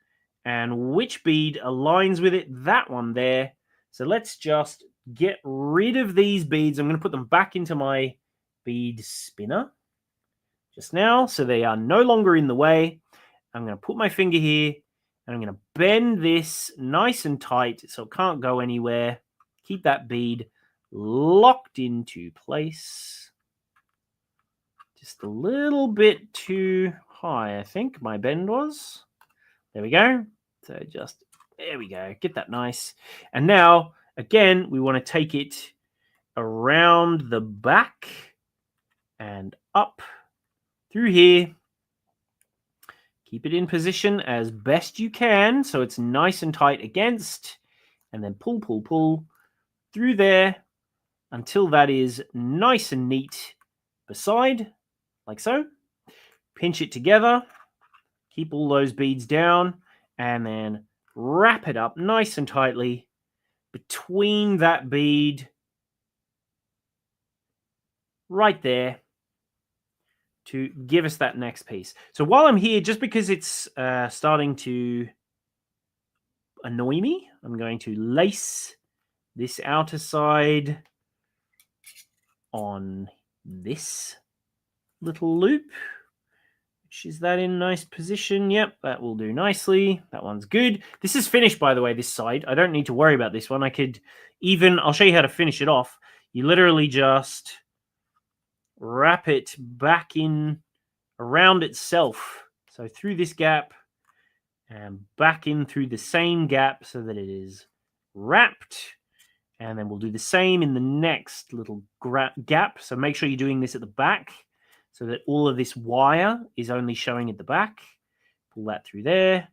and which bead aligns with it? That one there. So let's just get rid of these beads. I'm going to put them back into my bead spinner just now, so they are no longer in the way. I'm going to put my finger here, and I'm going to bend this nice and tight so it can't go anywhere. Keep that bead locked into place. Just a little bit too high, I think my bend was. There we go. So just, there we go. Get that nice. And now, again, we want to take it around the back and up through here. Keep it in position as best you can so it's nice and tight against. And then pull, pull, pull through there until that is nice and neat beside, like so. Pinch it together. Keep all those beads down. And then wrap it up nice and tightly between that bead right there to give us that next piece. So while I'm here, just because it's starting to annoy me, I'm going to lace this outer side on this little loop. Is that in nice position? Yep, that will do nicely. That one's good. This is finished, by the way, this side. I don't need to worry about this one. I could even, I'll show you how to finish it off. You literally just wrap it back in around itself. So through this gap and back in through the same gap so that it is wrapped. And then we'll do the same in the next little gap. So make sure you're doing this at the back, so that all of this wire is only showing at the back. Pull that through there.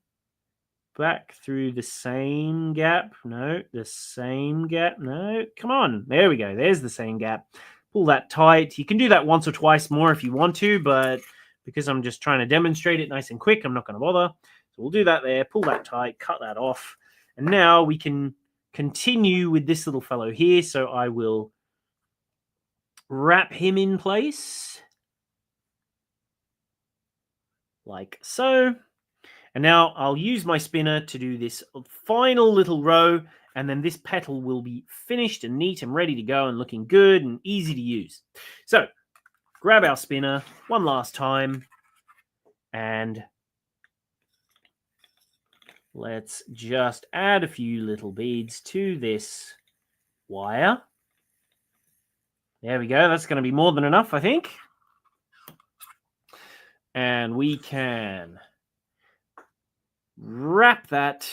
Back through the same gap. No, the same gap. No, come on. There we go. There's the same gap. Pull that tight. You can do that once or twice more if you want to, but because I'm just trying to demonstrate it nice and quick, I'm not going to bother. So we'll do that there. Pull that tight. Cut that off. And now we can continue with this little fellow here. So I will wrap him in place. Like so. And now I'll use my spinner to do this final little row, and then this petal will be finished and neat and ready to go and looking good and easy to use. So grab our spinner one last time, and let's just add a few little beads to this wire. There we go. That's going to be more than enough, I think. And we can wrap that,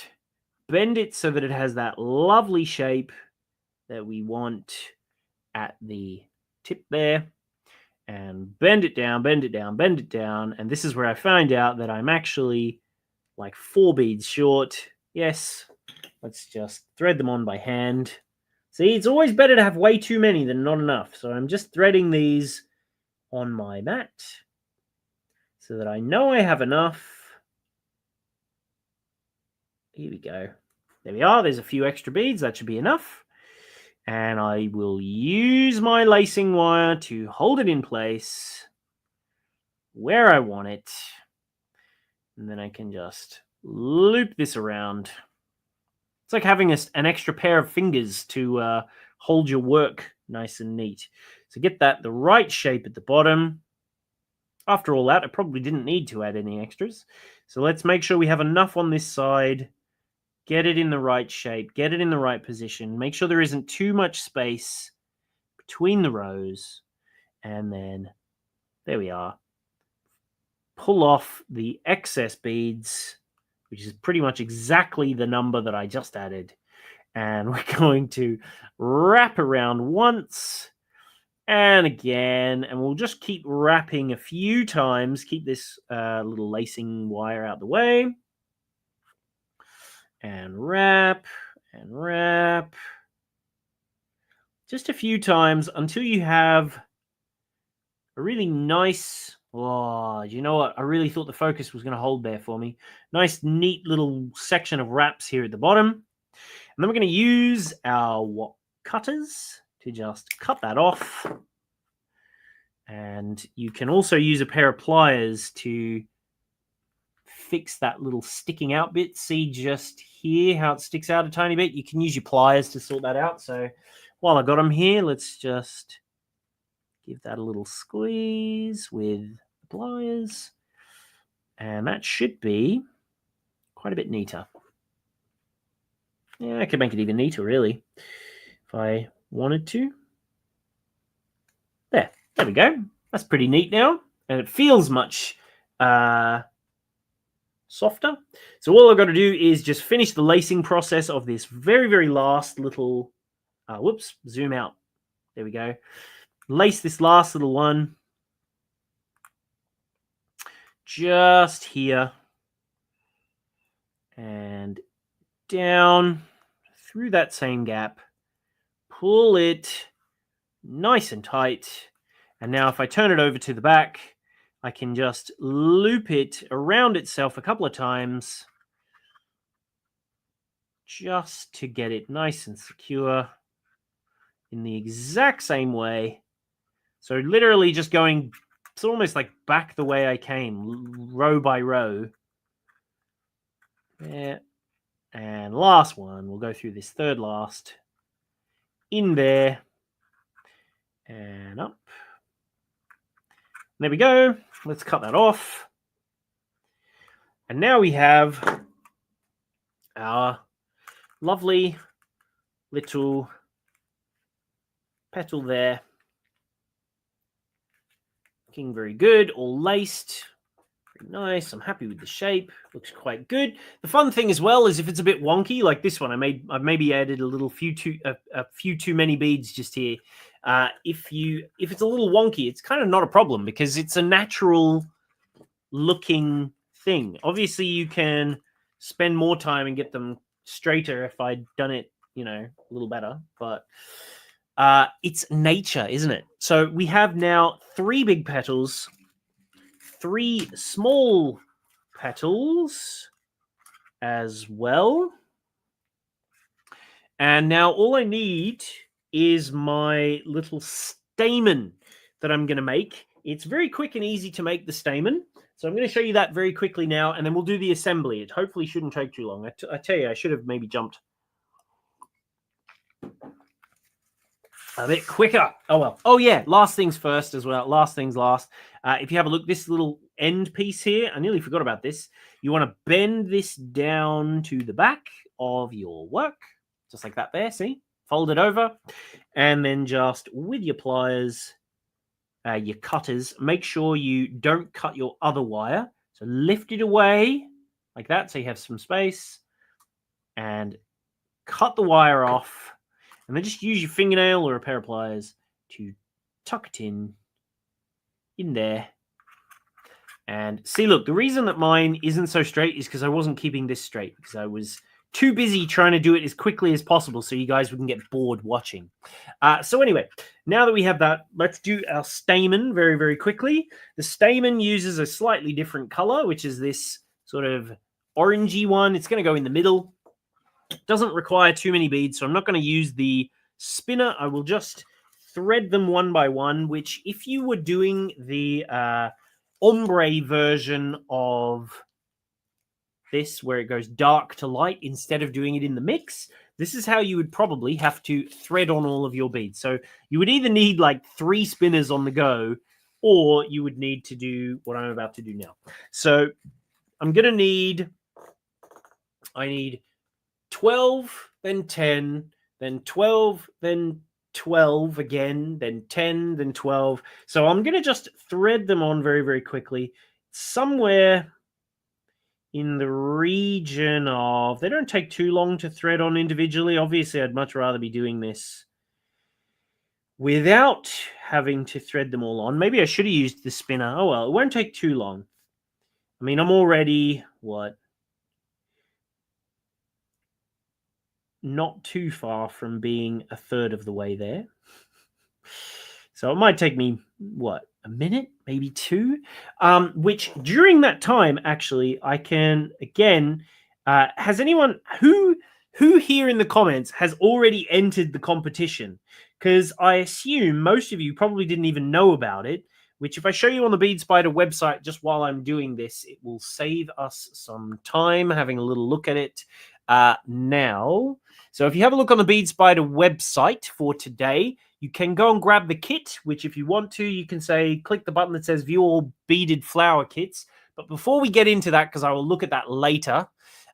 bend it so that it has that lovely shape that we want, at the tip there and bend it down, bend it down, bend it down. And this is where I find out that I'm actually like 4 beads short. Yes, let's just thread them on by hand. See, it's always better to have way too many than not enough. So I'm just threading these on my mat so that I know I have enough. Here we go. There we are. There's a few extra beads. That should be enough. And I will use my lacing wire to hold it in place where I want it. And then I can just loop this around. It's like having an extra pair of fingers to hold your work nice and neat. So get that the right shape at the bottom. After all that, I probably didn't need to add any extras. So let's make sure we have enough on this side. Get it in the right shape. Get it in the right position. Make sure there isn't too much space between the rows. And then there we are. Pull off the excess beads, which is pretty much exactly the number that I just added. And we're going to wrap around once and again, and we'll just keep wrapping a few times. Keep this little lacing wire out the way. And wrap and wrap. Just a few times until you have a really nice... Oh, you know what? I really thought the focus was going to hold there for me. Nice, neat little section of wraps here at the bottom. And then we're going to use our cutters to just cut that off. And you can also use a pair of pliers to fix that little sticking out bit. See just here how it sticks out a tiny bit? You can use your pliers to sort that out. So while I got them here, let's just give that a little squeeze with the pliers. And that should be quite a bit neater. Yeah, I could make it even neater, really, if I wanted to. There we go. That's pretty neat now. And it feels much softer. So all I've got to do is just finish the lacing process of this very, very last little... whoops, zoom out. There we go. Lace this last little one just here and down through that same gap. Pull it nice and tight. And now if I turn it over to the back, I can just loop it around itself a couple of times just to get it nice and secure in the exact same way. So literally just going, it's almost like back the way I came, row by row. There. And last one, we'll go through this third last. In there. And up. There we go. Let's cut that off. And now we have our lovely little petal there. Looking very good, all laced. Very nice. I'm happy with the shape. Looks quite good. The fun thing as well is if it's a bit wonky, like this one, I've maybe added a few too many beads just here. If it's a little wonky, it's kind of not a problem because it's a natural looking thing. Obviously, you can spend more time and get them straighter if I'd done it, a little better. But it's nature, isn't it? So we have now 3 big petals, 3 small petals as well. And now all I need is my little stamen that I'm going to make. It's very quick and easy to make the stamen. So I'm going to show you that very quickly now, and then we'll do the assembly. It hopefully shouldn't take too long. I tell you, I should have maybe jumped a bit quicker. Oh, well. Oh, yeah. Last things first as well. Last things last. If you have a look, this little end piece here, I nearly forgot about this. You want to bend this down to the back of your work. Just like that there, see? Fold it over. And then just with your pliers, your cutters, make sure you don't cut your other wire. So lift it away like that so you have some space. And cut the wire off. And then just use your fingernail or a pair of pliers to tuck it in there. And see, look, the reason that mine isn't so straight is because I wasn't keeping this straight, because I was too busy trying to do it as quickly as possible so you guys wouldn't get bored watching. So anyway, now that we have that, let's do our stamen very, very quickly. The stamen uses a slightly different color, which is this sort of orangey one. It's going to go in the middle. It doesn't require too many beads, so I'm not going to use the spinner. I will just thread them one by one, which if you were doing the ombre version of this, where it goes dark to light instead of doing it in the mix, this is how you would probably have to thread on all of your beads. So you would either need like 3 spinners on the go, or you would need to do what I'm about to do now. So I'm going to need, I need 12, then 10, then 12, then 12 again, then 10, then 12. So I'm going to just thread them on very, very quickly. Somewhere in the region of, they don't take too long to thread on individually. Obviously, I'd much rather be doing this without having to thread them all on. Maybe I should have used the spinner. Oh, well, it won't take too long. I mean, I'm already, what? Not too far from being a third of the way there. So it might take me, what, a minute, maybe 2? Which during that time, actually, I can, again, has anyone, who here in the comments has already entered the competition? Because I assume most of you probably didn't even know about it, which if I show you on the Bead Spider website just while I'm doing this, it will save us some time having a little look at it now. So if you have a look on the Bead Spider website for today, you can go and grab the kit, which if you want to, you can say, click the button that says view all beaded flower kits. But before we get into that, because I will look at that later,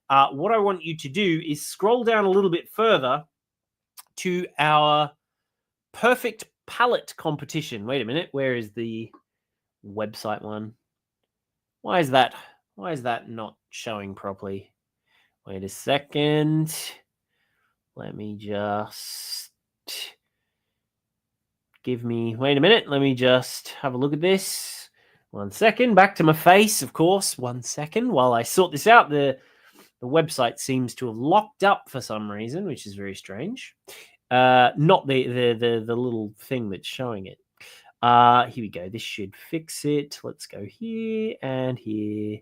what I want you to do is scroll down a little bit further to our perfect palette competition. Wait a minute, where is the website one? Why is that not showing properly? Wait a second. Let me just wait a minute. Let me just have a look at this. 1 second. Back to my face, of course. 1 second. While I sort this out, the website seems to have locked up for some reason, which is very strange. Not the little thing that's showing it. Here we go. This should fix it. Let's go here and here.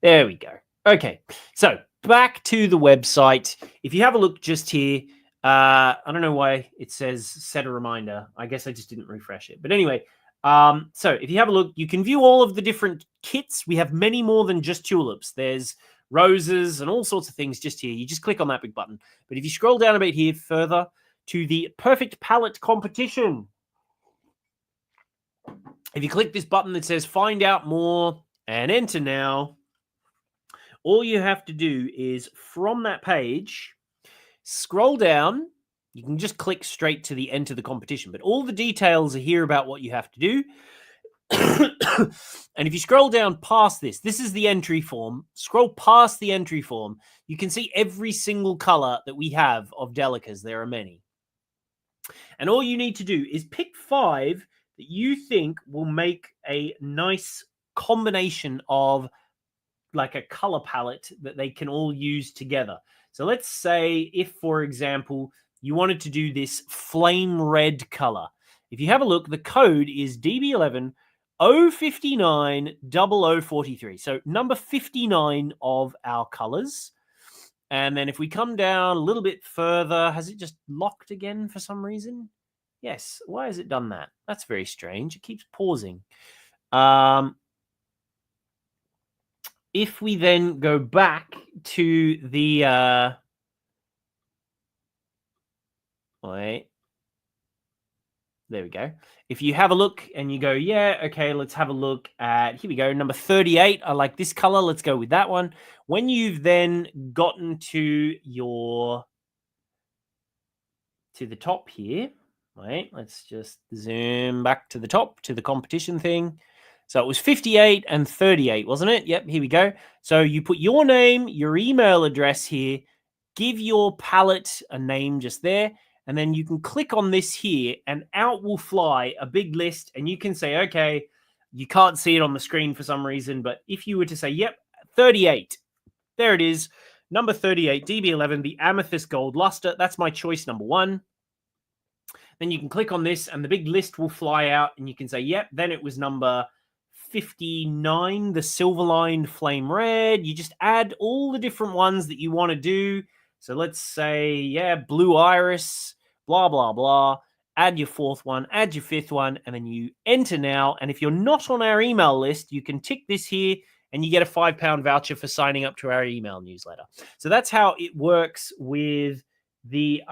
There we go. Okay. So back to the website. If you have a look just here, I don't know why it says set a reminder. I guess I just didn't refresh it. But anyway, so if you have a look, you can view all of the different kits. We have many more than just tulips. There's roses and all sorts of things just here. You just click on that big button. But if you scroll down a bit here further to the perfect palette competition, if you click this button that says find out more and enter now, all you have to do is from that page, scroll down. You can just click straight to the enter the competition, but all the details are here about what you have to do. And if you scroll down past this is the entry form. Scroll past the entry form. You can see every single color that we have of delicas. There are many. And all you need to do is pick 5 that you think will make a nice combination of like a color palette that they can all use together. So let's say if, for example, you wanted to do this flame red color. If you have a look, the code is DB11 059 0043. So number 59 of our colors. And then if we come down a little bit further, has it just locked again for some reason? Yes. Why has it done that? That's very strange. It keeps pausing. If we then go back to the wait, there we go. If you have a look and you go, yeah, okay, let's have a look at, here we go, number 38. I like this color. Let's go with that one. When you've then gotten to the top here, wait, let's just zoom back to the top to the competition thing. So it was 58 and 38, wasn't it? Yep, here we go. So you put your name, your email address here, give your palette a name just there, And then you can click on this here and out will fly a big list. And you can say, okay, you can't see it on the screen for some reason. But if you were to say, yep, 38, there it is. Number 38, DB11, the Amethyst Gold Luster. That's my choice number 1. Then you can click on this and the big list will fly out and you can say, yep, then it was number 59, the Silver-Lined Flame Red. You just add all the different ones that you want to do. So let's say, yeah, Blue Iris, blah, blah, blah. Add your 4th one, add your 5th one, and then you enter now. And if you're not on our email list, you can tick this here and you get a £5 voucher for signing up to our email newsletter. So that's how it works with the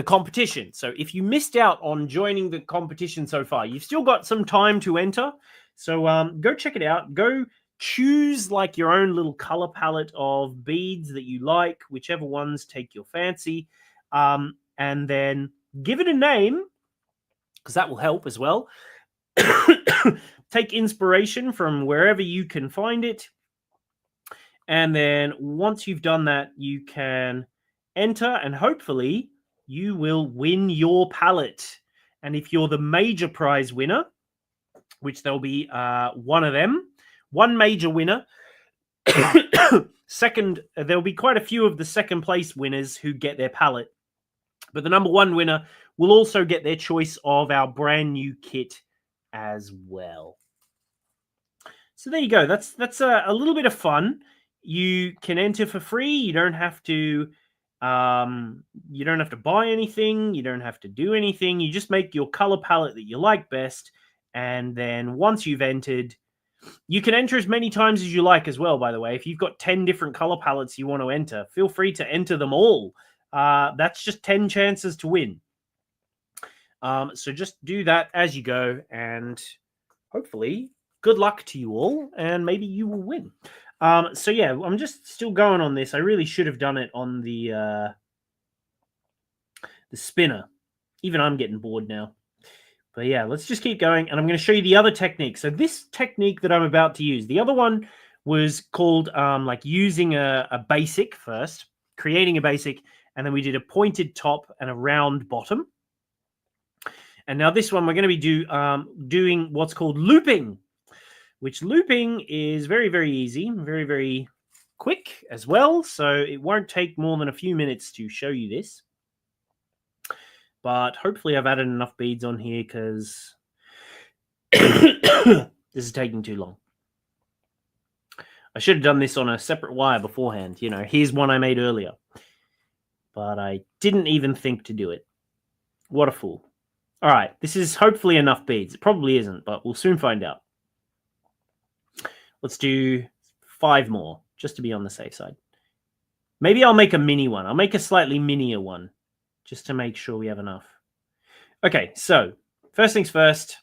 competition. So if you missed out on joining the competition so far, you've still got some time to enter. So go check it out. Go choose like your own little color palette of beads that you like, whichever ones take your fancy, and then give it a name, because that will help as well. Take inspiration from wherever you can find it. And then once you've done that, you can enter and hopefully you will win your palette. And if you're the major prize winner, which there'll be one of them, one major winner, second, there'll be quite a few of the second place winners who get their palette, but the number 1 winner will also get their choice of our brand new kit as well. So there you go. That's a little bit of fun. You can enter for free. You don't have to buy anything. You don't have to do anything. You just make your color palette that you like best. And then once you've entered, you can enter as many times as you like as well, by the way. If you've got 10 different color palettes you want to enter, feel free to enter them all. That's just 10 chances to win. So just do that as you go. And hopefully, good luck to you all. And maybe you will win. So yeah, I'm just still going on this. I really should have done it on the spinner. Even I'm getting bored now. But yeah, let's just keep going. And I'm going to show you the other technique. So this technique that I'm about to use, the other one was called like using a basic first, creating a basic, and then we did a pointed top and a round bottom. And now this one, we're going to be doing what's called looping, which looping is very, very easy, very, very quick as well. So it won't take more than a few minutes to show you this. But hopefully I've added enough beads on here because this is taking too long. I should have done this on a separate wire beforehand. You know, here's one I made earlier. But I didn't even think to do it. What a fool. All right, this is hopefully enough beads. It probably isn't, but we'll soon find out. Let's do 5 more, just to be on the safe side. Maybe I'll make a mini one. I'll make a slightly minier one, just to make sure we have enough. Okay, so first things first,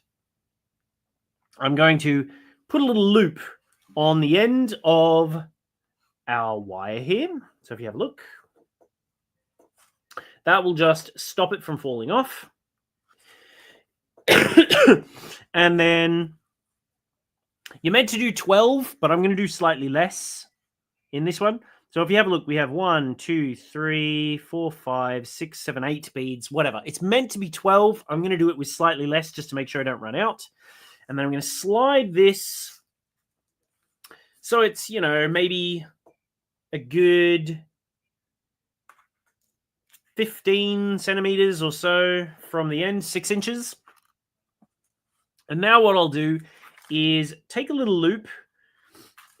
I'm going to put a little loop on the end of our wire here. So if you have a look, that will just stop it from falling off. And then you're meant to do 12, but I'm going to do slightly less in this one. So if you have a look, we have 1, 2, 3, 4, 5, 6, 7, 8 beads, whatever. It's meant to be 12. I'm going to do it with slightly less just to make sure I don't run out. And then I'm going to slide this. So it's, you know, maybe a good 15 centimeters or so from the end, 6 inches. And now what I'll do is take a little loop.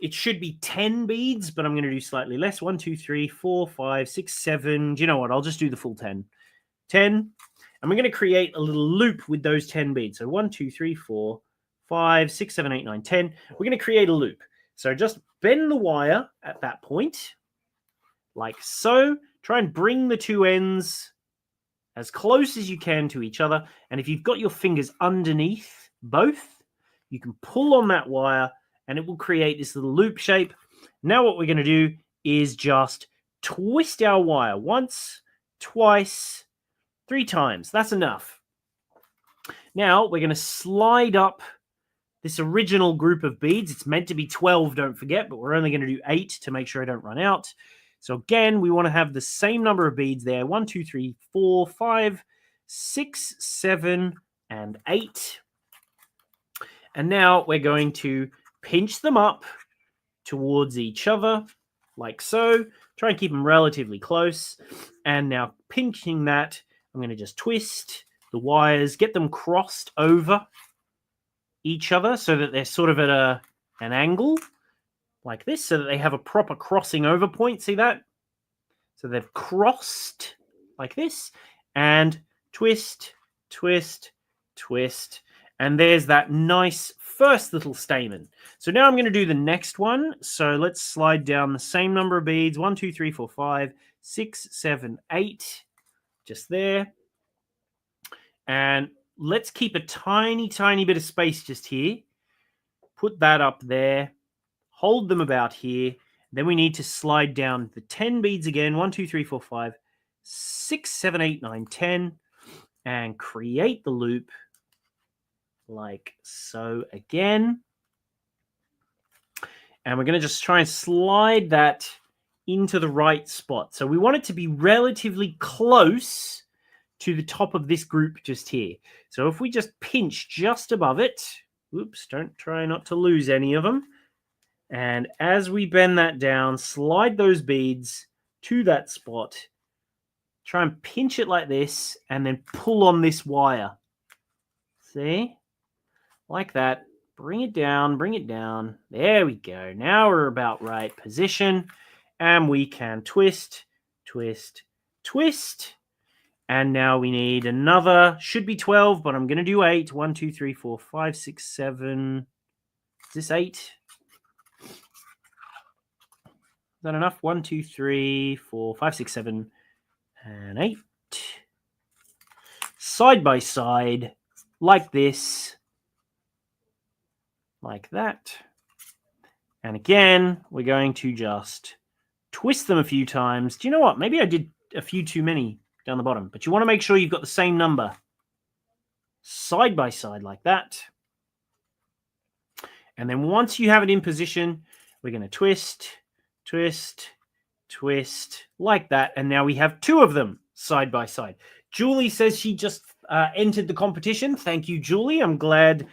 It should be 10 beads, but I'm going to do slightly less. 1, 2, 3, 4, 5, 6, 7. Do you know what? I'll just do the full 10. 10. And we're going to create a little loop with those 10 beads. So 1, 2, 3, 4, 5, 6, 7, 8, 9, 10. We're going to create a loop. So just bend the wire at that point, like so. Try and bring the two ends as close as you can to each other. And if you've got your fingers underneath both, you can pull on that wire and it will create this little loop shape. Now what we're going to do is just twist our wire once, twice, 3 times. That's enough. Now we're going to slide up this original group of beads. It's meant to be 12, don't forget, but we're only going to do 8 to make sure I don't run out. So again, we want to have the same number of beads there. 1, 2, 3, 4, 5, 6, 7, and 8. And now we're going to pinch them up towards each other, like so. Try and keep them relatively close. And now pinching that, I'm going to just twist the wires, get them crossed over each other so that they're sort of at an angle, like this, so that they have a proper crossing over point. See that? So they've crossed like this, and twist, twist, twist, and there's that nice first little stamen. So now I'm going to do the next one. So let's slide down the same number of beads. 1, 2, 3, 4, 5, 6, 7, 8. Just there. And let's keep a tiny, tiny bit of space just here. Put that up there. Hold them about here. Then we need to slide down the 10 beads again. 1, 2, 3, 4, 5, 6, 7, 8, 9, 10. And create the loop like so again. And we're going to just try and slide that into the right spot. So we want it to be relatively close to the top of this group just here. So if we just pinch just above it, oops, don't try not to lose any of them. And as we bend that down, slide those beads to that spot. Try and pinch it like this, and then pull on this wire. See? Like that. Bring it down, bring it down. There we go. Now we're about right position. And we can twist, twist, twist. And now we need another, should be 12, but I'm going to do 8. 1, 2, 3, 4, 5, 6, 7. Is this 8? Is that enough? 1, 2, 3, 4, 5, 6, 7, and 8. Side by side, like this. Like that. And again, we're going to just twist them a few times. Do you know what? Maybe I did a few too many down the bottom, but you want to make sure you've got the same number. Side by side like that. And then once you have it in position, we're going to twist, twist, twist, like that. And now we have 2 of them side by side. Julie says she just entered the competition. Thank you, Julie. I'm glad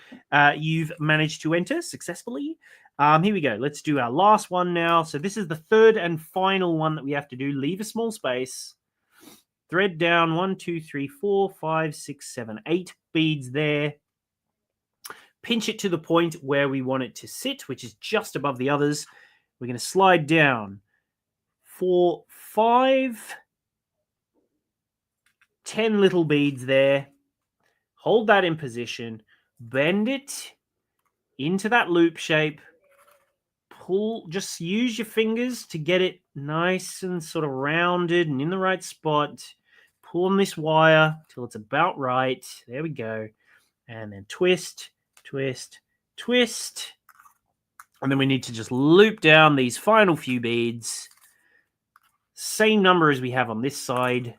you've managed to enter successfully. Here we go. Let's do our last one now. So this is the third and final one that we have to do. Leave a small space. Thread down 1, 2, 3, 4, 5, 6, 7, 8 beads there. Pinch it to the point where we want it to sit, which is just above the others. We're going to slide down 4, 5, 10 little beads there. Hold that in position. Bend it into that loop shape. Pull, just use your fingers to get it nice and sort of rounded and in the right spot. Pull on this wire till it's about right. There we go. And then twist, twist, twist. And then we need to just loop down these final few beads. Same number as we have on this side.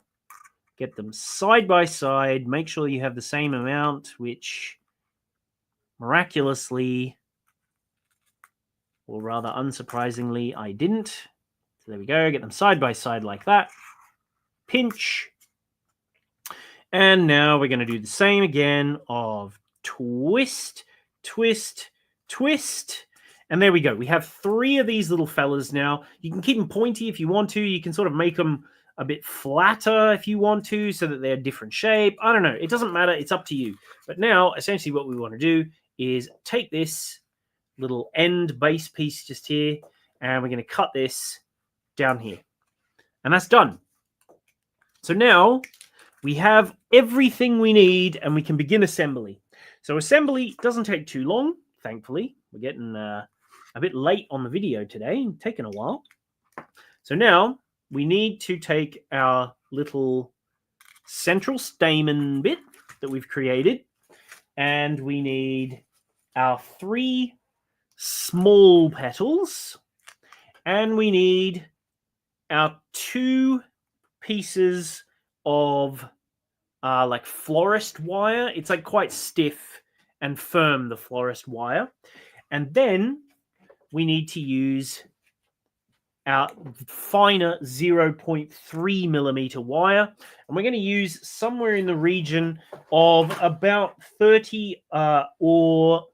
Get them side by side. Make sure you have the same amount, which miraculously, or rather unsurprisingly, I didn't. So there we go. Get them side by side like that. Pinch. And now we're going to do the same again of twist, twist, twist. And there we go. We have 3 of these little fellas now. You can keep them pointy if you want to. You can sort of make them a bit flatter if you want to, so that they're a different shape. I don't know. It doesn't matter. It's up to you. But now, essentially what we want to do is take this little end base piece just here, and we're going to cut this down here. And that's done. So now we have everything we need, and we can begin assembly. So assembly doesn't take too long, thankfully. We're getting a bit late on the video today, taking a while. So now we need to take our little central stamen bit that we've created, and we need our 3 small petals, and we need our 2 pieces of like florist wire. It's like quite stiff and firm, the florist wire. And then we need to use our finer 0.3 millimeter wire, and we're going to use somewhere in the region of about 30 or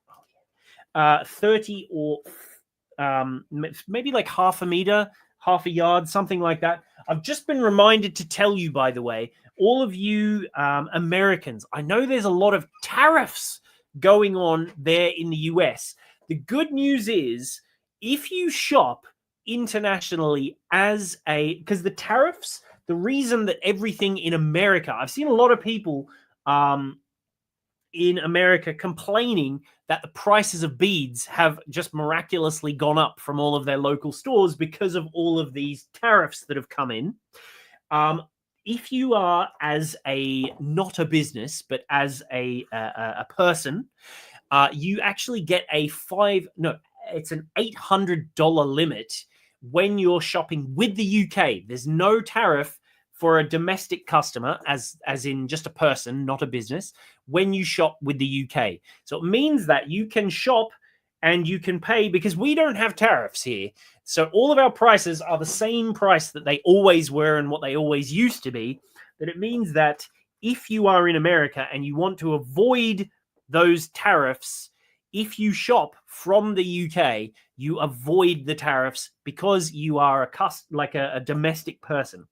maybe like half a meter, half a yard, something like that. I've just been reminded to tell you, by the way, all of you Americans, I know there's a lot of tariffs going on there in the US. The good news is, if you shop internationally because the tariffs, the reason that everything in America, I've seen a lot of people in America complaining that the prices of beads have just miraculously gone up from all of their local stores because of all of these tariffs that have come in. If you are not a business, but as a person, you actually get it's an $800 limit when you're shopping with the UK. There's no tariff for a domestic customer, as in just a person, not a business, when you shop with the UK. So it means that you can shop and you can pay, because we don't have tariffs here. So all of our prices are the same price that they always were and what they always used to be. That it means that if you are in America and you want to avoid those tariffs, if you shop from the UK, you avoid the tariffs because you are a domestic person.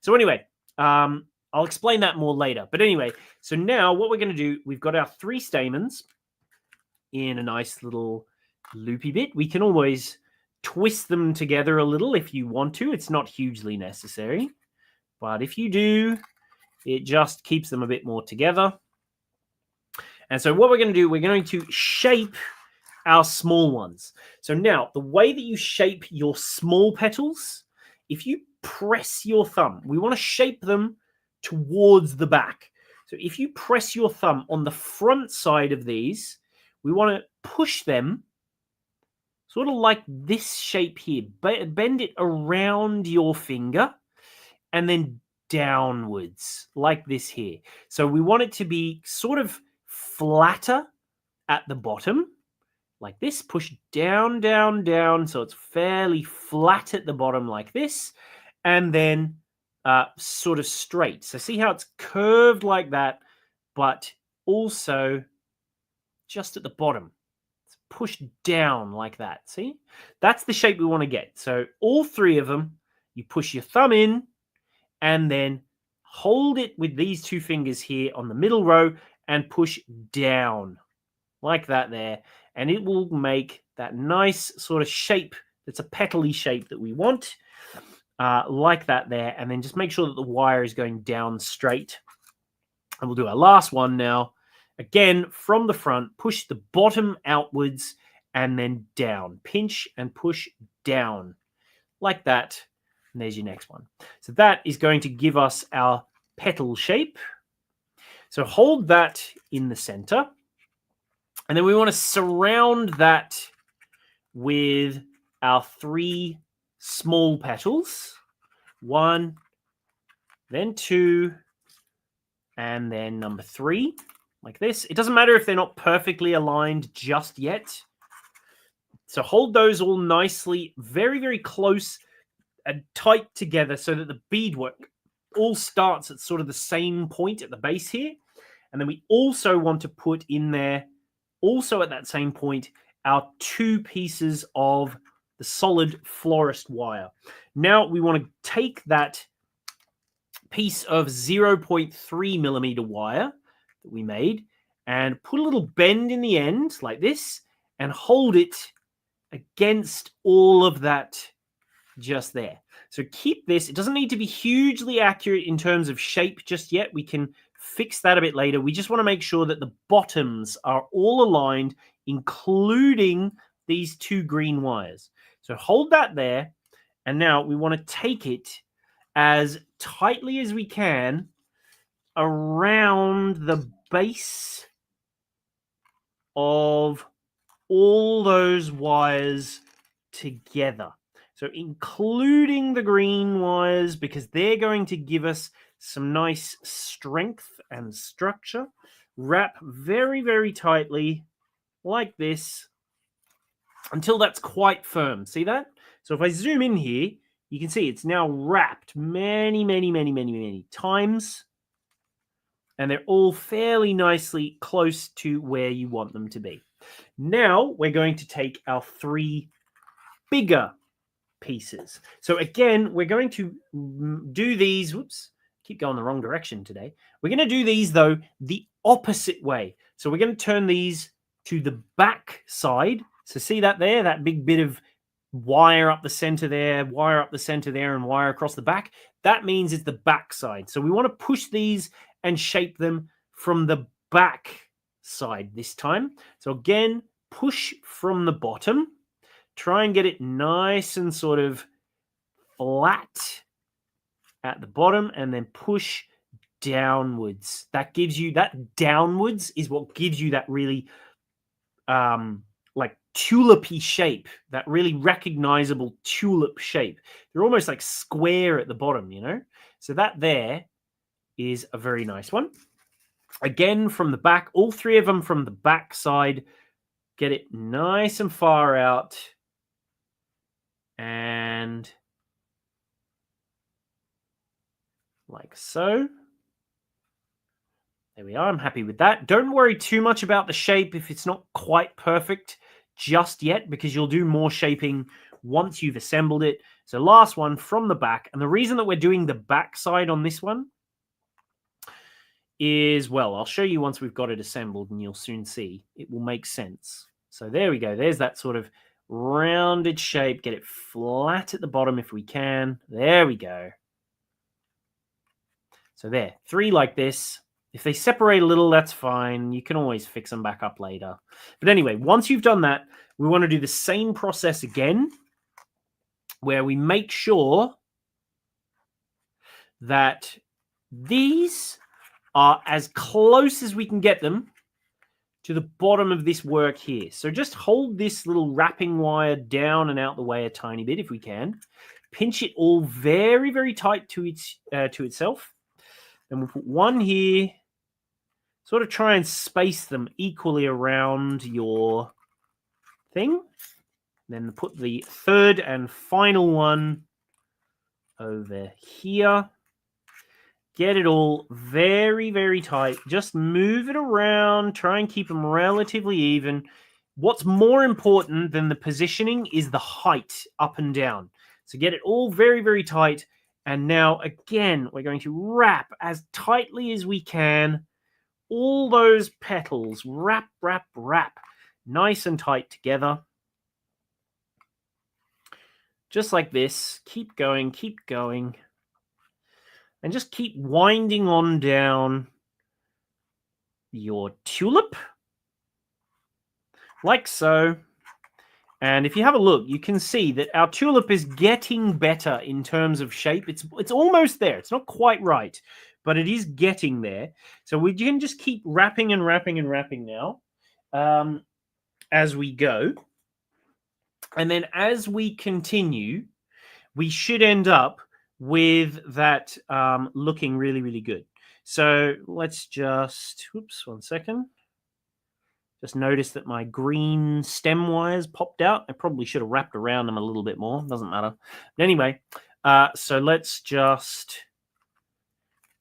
So anyway, I'll explain that more later. But anyway, so now what we're going to do, we've got our 3 stamens in a nice little loopy bit. We can always twist them together a little if you want to. It's not hugely necessary. But if you do, it just keeps them a bit more together. And so what we're going to do, we're going to shape our small ones. So now, the way that you shape your small petals, if you press your thumb, we want to shape them towards the back. So if you press your thumb on the front side of these, we want to push them sort of like this shape here. Bend it around your finger and then downwards like this here. So we want it to be sort of flatter at the bottom, like this. Push down, down, down, so it's fairly flat at the bottom like this, and then sort of straight. So see how it's curved like that, but also just at the bottom. It's pushed down like that. See? That's the shape we want to get. So all 3 of them, you push your thumb in and then hold it with these 2 fingers here on the middle row and push down like that there. And it will make that nice sort of shape that's a petally shape that we want, like that there. And then just make sure that the wire is going down straight. And we'll do our last one now. Again, from the front, push the bottom outwards and then down. Pinch and push down like that. And there's your next one. So that is going to give us our petal shape. So hold that in the center. And then we want to surround that with our 3 small petals. 1, then 2, and then number 3, like this. It doesn't matter if they're not perfectly aligned just yet. So hold those all nicely, very, very close and tight together so that the beadwork all starts at sort of the same point at the base here. And then we also want to put in there, also at that same point, our 2 pieces of the solid florist wire. Now we want to take that piece of 0.3 millimeter wire that we made and put a little bend in the end like this and hold it against all of that just there. So keep this. It doesn't need to be hugely accurate in terms of shape just yet. We can fix that a bit later. We just want to make sure that the bottoms are all aligned, including these 2 green wires. So hold that there. And now we want to take it as tightly as we can around the base of all those wires together. So including the green wires, because they're going to give us some nice strength and structure. Wrap very, very tightly like this until that's quite firm. See that? So if I zoom in here, you can see it's now wrapped many times. And they're all fairly nicely close to where you want them to be. Now we're going to take our 3 bigger pieces. So again, we're going to do these. Whoops, keep going the wrong direction today. We're going to do these, though, the opposite way. So we're going to turn these to the back side. So see that there, that big bit of wire up the center there, wire up the center there, and wire across the back? That means it's the back side. So we want to push these and shape them from the back side this time. So again, push from the bottom. Try and get it nice and sort of flat at the bottom, and then push downwards. That gives you, that downwards is what gives you that really like tulipy shape, that really recognizable tulip shape. They're almost like square at the bottom, you know? So that there is a very nice one. Again, from the back, all 3 of them from the back side. Get it nice and far out. And like so. There we are. I'm happy with that. Don't worry too much about the shape if it's not quite perfect just yet, because you'll do more shaping once you've assembled it. So last one from the back. And the reason that we're doing the back side on this one is, well, I'll show you once we've got it assembled, and you'll soon see it will make sense. So there we go. There's that sort of rounded shape. Get it flat at the bottom if we can. There we go. So there, 3 like this. If they separate a little, that's fine. You can always fix them back up later. But anyway, once you've done that, we want to do the same process again, where we make sure that these are as close as we can get them to the bottom of this work here. So just hold this little wrapping wire down and out the way a tiny bit if we can. Pinch it all very tight to itself. Then we'll put one here. Sort of try and space them equally around your thing. Then put the 3rd and final one over here. Get it all very tight. Just move it around. Try and keep them relatively even. What's more important than the positioning is the height up and down. So get it all very tight. And now, again, we're going to wrap as tightly as we can. All those petals. Wrap. Nice and tight together. Just like this. Keep going. And just keep winding on down your tulip, like so. And if you have a look, you can see that our tulip is getting better in terms of shape. It's almost there. It's not quite right, but it is getting there. So we can just keep wrapping now as we go. And then as we continue, we should end up with that looking really good. So let's just, whoops, one second. Just notice that my green stem wires popped out. I probably should have wrapped around them a little bit more. Doesn't matter. But anyway, so let's just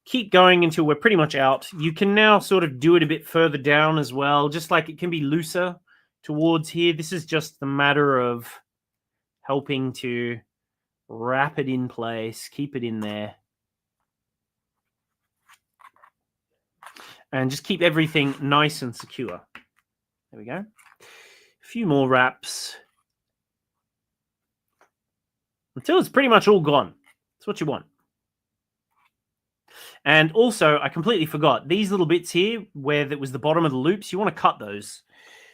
keep going until we're pretty much out. You can now sort of do it a bit further down as well, just like it can be looser towards here. This is just the matter of helping to wrap it in place, keep it in there. And just keep everything nice and secure. There we go. A few more wraps. Until it's pretty much all gone. That's what you want. And also, I completely forgot, these little bits here, where that was the bottom of the loops, you want to cut those.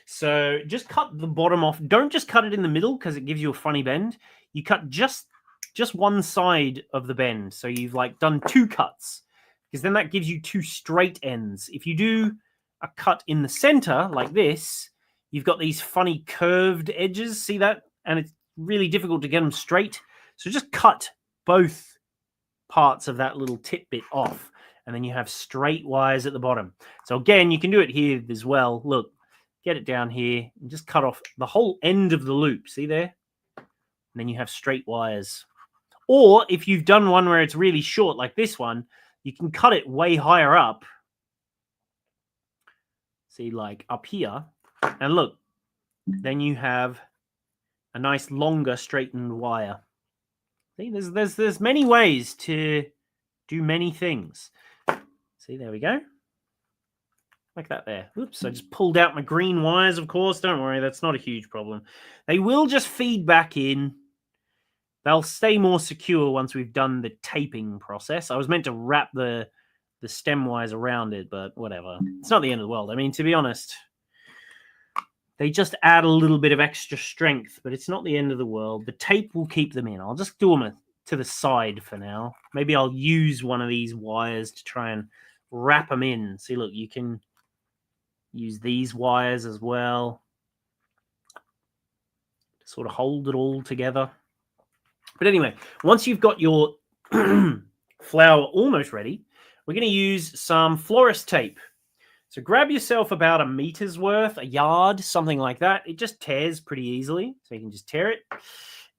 So just cut the bottom off. Don't just cut it in the middle, because it gives you a funny bend. You cut just one side of the bend. So you've like done 2 cuts, because then that gives you 2 straight ends. If you do a cut in the center like this, you've got these funny curved edges. See that? And it's really difficult to get them straight. So just cut both parts of that little tip bit off, and then you have straight wires at the bottom. So again, you can do it here as well. Look, get it down here and just cut off the whole end of the loop. See there? And then you have straight wires Or if you've done one where it's really short, like this one, you can cut it way higher up. See, like up here. And look, then you have a nice longer straightened wire. See, there's many ways to do many things. See, there we go. Like that there. Oops, I just pulled out my green wires, of course. Don't worry, that's not a huge problem. They will just feed back in. They'll stay more secure once we've done the taping process. I was meant to wrap the stem wires around it, but whatever. It's not the end of the world. I mean, to be honest, they just add a little bit of extra strength, but it's not the end of the world. The tape will keep them in. I'll just do them to the side for now. Maybe I'll use one of these wires to try and wrap them in. See, look, you can use these wires as well to sort of hold it all together. But anyway, once you've got your flower almost ready, we're going to use some florist tape. So grab yourself about 1 meter's worth, a yard, something like that. It just tears pretty easily, so you can just tear it.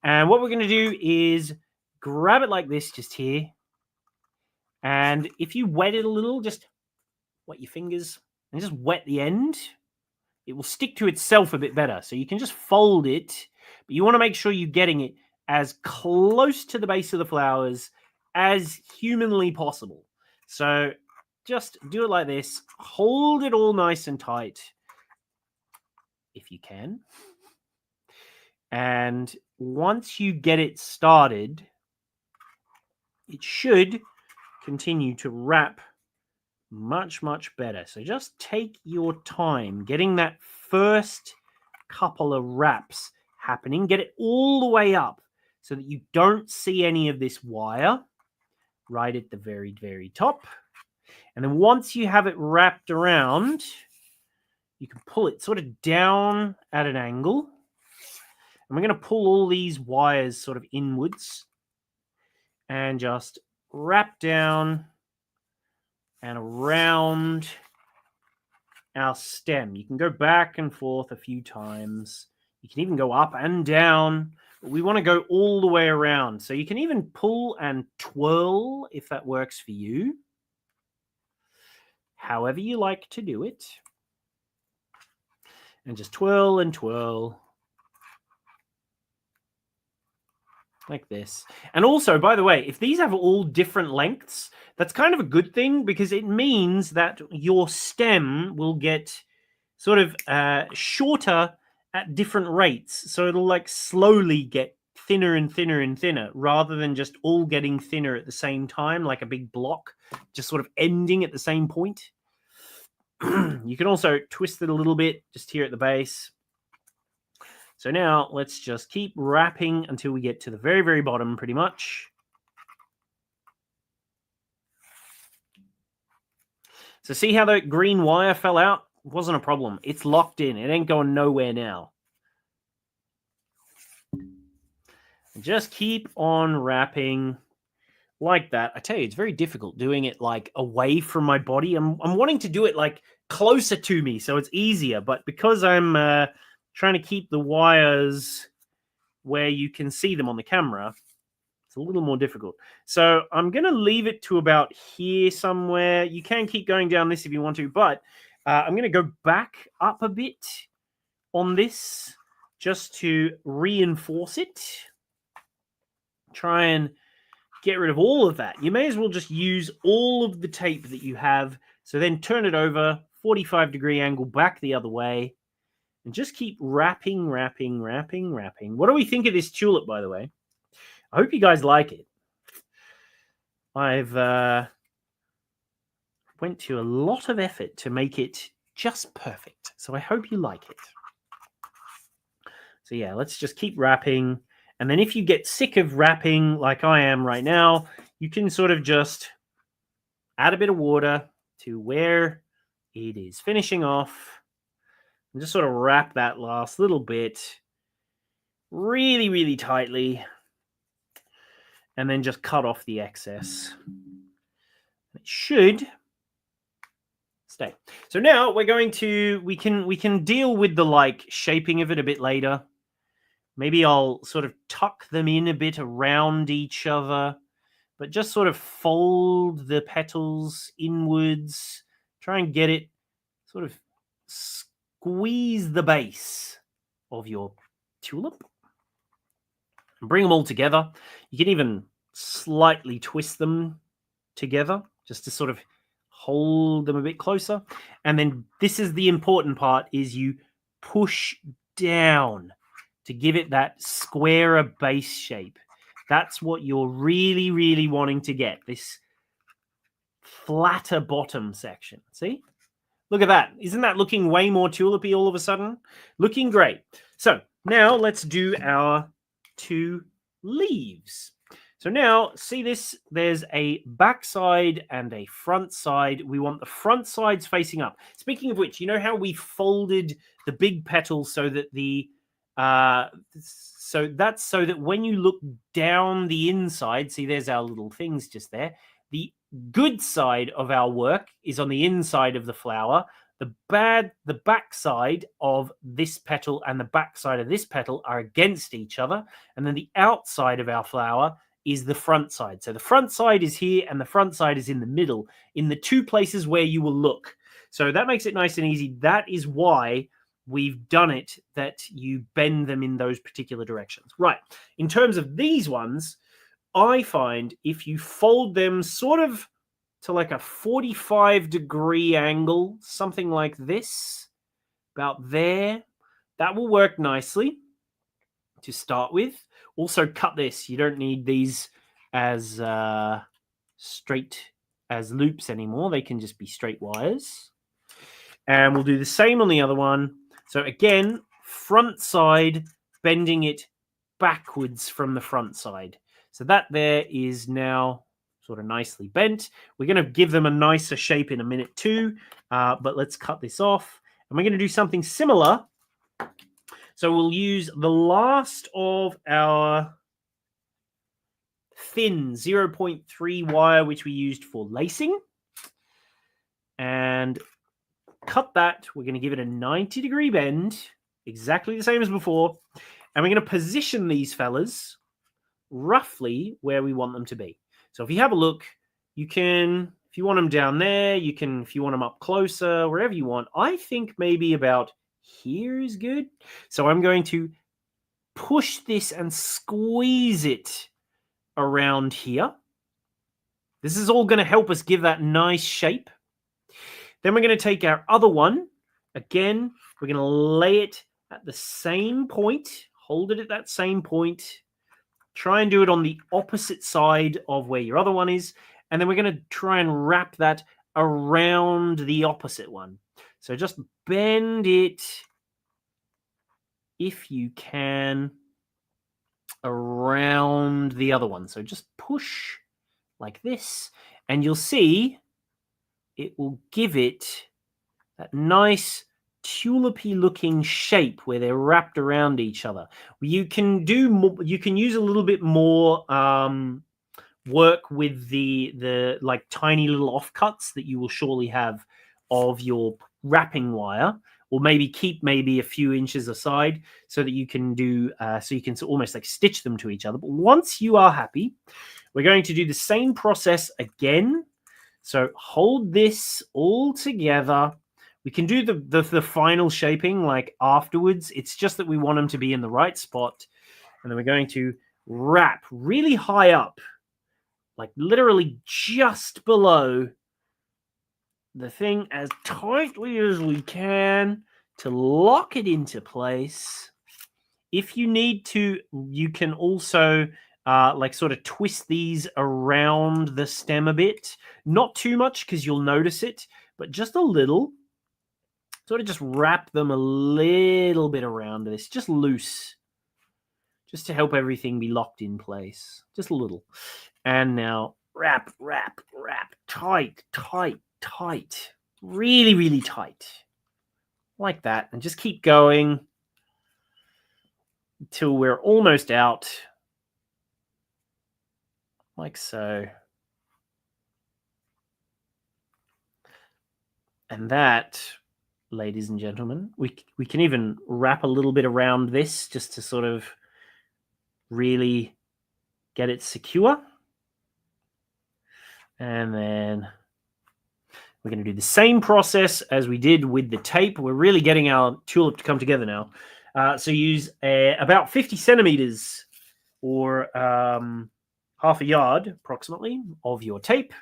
And what we're going to do is grab it like this just here. And if you wet it a little, just wet your fingers and just wet the end. It will stick to itself a bit better. So you can just fold it, but you want to make sure you're getting it as close to the base of the flowers as humanly possible. So just do it like this. Hold it all nice and tight if you can. And once you get it started, it should continue to wrap much, much better. So just take your time getting that first couple of wraps happening. Get it all the way up so that you don't see any of this wire right at the very, very top. And then once you have it wrapped around, you can pull it sort of down at an angle. And we're going to pull all these wires sort of inwards and just wrap down and around our stem. You can go back and forth a few times. You can even go up and down. But we want to go all the way around. So you can even pull and twirl if that works for you. However you like to do it. And just twirl and twirl. Like this. And also, by the way, if these have all different lengths, that's kind of a good thing because it means that your stem will get sort of shorter at different rates. So it'll like slowly get thinner and thinner and thinner rather than just all getting thinner at the same time, like a big block, just sort of ending at the same point. You can also twist it a little bit just here at the base. So now let's just keep wrapping until we get to the very, very bottom pretty much. So see how the green wire fell out? It wasn't a problem. It's locked in. It ain't going nowhere now. And just keep on wrapping like that. I tell you, it's very difficult doing it like away from my body. I'm wanting to do it like closer to me so it's easier. But because I'm trying to keep the wires where you can see them on the camera, it's a little more difficult. So I'm going to leave it to about here somewhere. You can keep going down this if you want to, but I'm going to go back up a bit on this just to reinforce it. Try and get rid of all of that. You may as well just use all of the tape that you have. So then turn it over, 45-degree angle back the other way, and just keep wrapping, wrapping, wrapping, wrapping. What do we think of this tulip, by the way? I hope you guys like it. I've went to a lot of effort to make it just perfect. So I hope you like it. So yeah, let's just keep wrapping. And then if you get sick of wrapping like I am right now, you can sort of just add a bit of water to where it is finishing off. And just sort of wrap that last little bit really, really tightly. And then just cut off the excess. It should stay. So now we're going to, we can deal with the like shaping of it a bit later. Maybe I'll sort of tuck them in a bit around each other, but just sort of fold the petals inwards. Try and get it sort of squeeze the base of your tulip. And bring them all together. You can even slightly twist them together just to sort of hold them a bit closer. And then this is the important part, is you push down to give it that squarer base shape. That's what you're really, really wanting to get, this flatter bottom section. See? Look at that. Isn't that looking way more tulipy all of a sudden? Looking great. So now let's do our 2 leaves. So now, see this? There's a back side and a front side. We want the front sides facing up. Speaking of which, you know how we folded the big petals so that so that when you look down the inside, see there's our little things just there. The good side of our work is on the inside of the flower. The back side of this petal and the back side of this petal are against each other. And then the outside of our flower is the front side. So the front side is here and the front side is in the middle, in the 2 places where you will look. So that makes it nice and easy. That is why we've done it, that you bend them in those particular directions. Right. In terms of these ones, I find if you fold them sort of to like a 45-degree angle, something like this, about there, that will work nicely to start with. Also cut this. You don't need these as straight as loops anymore. They can just be straight wires. And we'll do the same on the other one. So again, front side, bending it backwards from the front side. So that there is now sort of nicely bent. We're going to give them a nicer shape in a minute too, but let's cut this off. And we're going to do something similar. So we'll use the last of our thin 0.3 wire, which we used for lacing. And cut that. We're going to give it a 90-degree bend, exactly the same as before. And we're going to position these fellas roughly where we want them to be. So if you have a look, you can, if you want them down there, you can, if you want them up closer, wherever you want. I think maybe about here is good. So I'm going to push this and squeeze it around here. This is all going to help us give that nice shape. Then we're going to take our other one. Again, we're going to lay it at the same point, hold it at that same point. Try and do it on the opposite side of where your other one is. And then we're going to try and wrap that around the opposite one. So just bend it, if you can, around the other one. So just push like this, and you'll see it will give it that nice tulipy looking shape where they're wrapped around each other. You can do more, you can use a little bit more work with the like tiny little offcuts that you will surely have of your wrapping wire, or maybe keep maybe a few inches aside so that you can do so you can almost like stitch them to each other. But once you are happy, we're going to do the same process again. So hold this all together. We can do the final shaping like afterwards. It's just that we want them to be in the right spot. And then we're going to wrap really high up, like literally just below the thing, as tightly as we can to lock it into place. If you need to, you can also like sort of twist these around the stem a bit. Not too much because you'll notice it, but just a little. Sort of just wrap them a little bit around this, just loose, just to help everything be locked in place, just a little. And now wrap, wrap, wrap, tight, tight, tight, really, really tight, like that. And just keep going until we're almost out, like so. And that, ladies and gentlemen, we can even wrap a little bit around this just to sort of really get it secure. And then we're going to do the same process as we did with the tape. We're really getting our tulip to come together now. So use about 50 centimeters or half a yard approximately of your tape.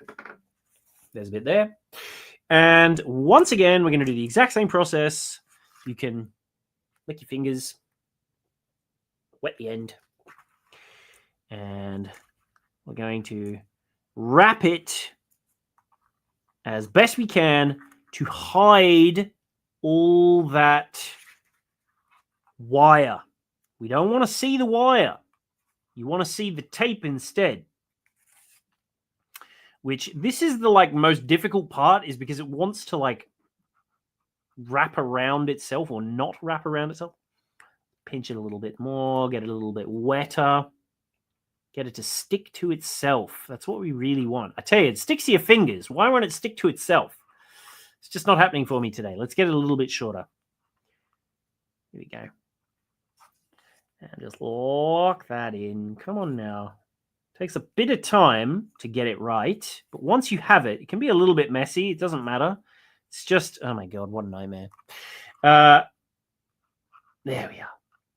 There's a bit there. And once again, we're going to do the exact same process. You can lick your fingers, wet the end, and we're going to wrap it as best we can to hide all that wire. We don't want to see the wire. You want to see the tape instead. Which this is the most difficult part, is because it wants to wrap around itself or not wrap around itself. Pinch it a little bit more, get it a little bit wetter. Get it to stick to itself. That's what we really want. I tell you, it sticks to your fingers. Why won't it stick to itself? It's just not happening for me today. Let's get it a little bit shorter. Here we go. And just lock that in. Come on now. Takes a bit of time to get it right. But once you have it, it can be a little bit messy. It doesn't matter. It's just, oh my God, what a nightmare. There we are.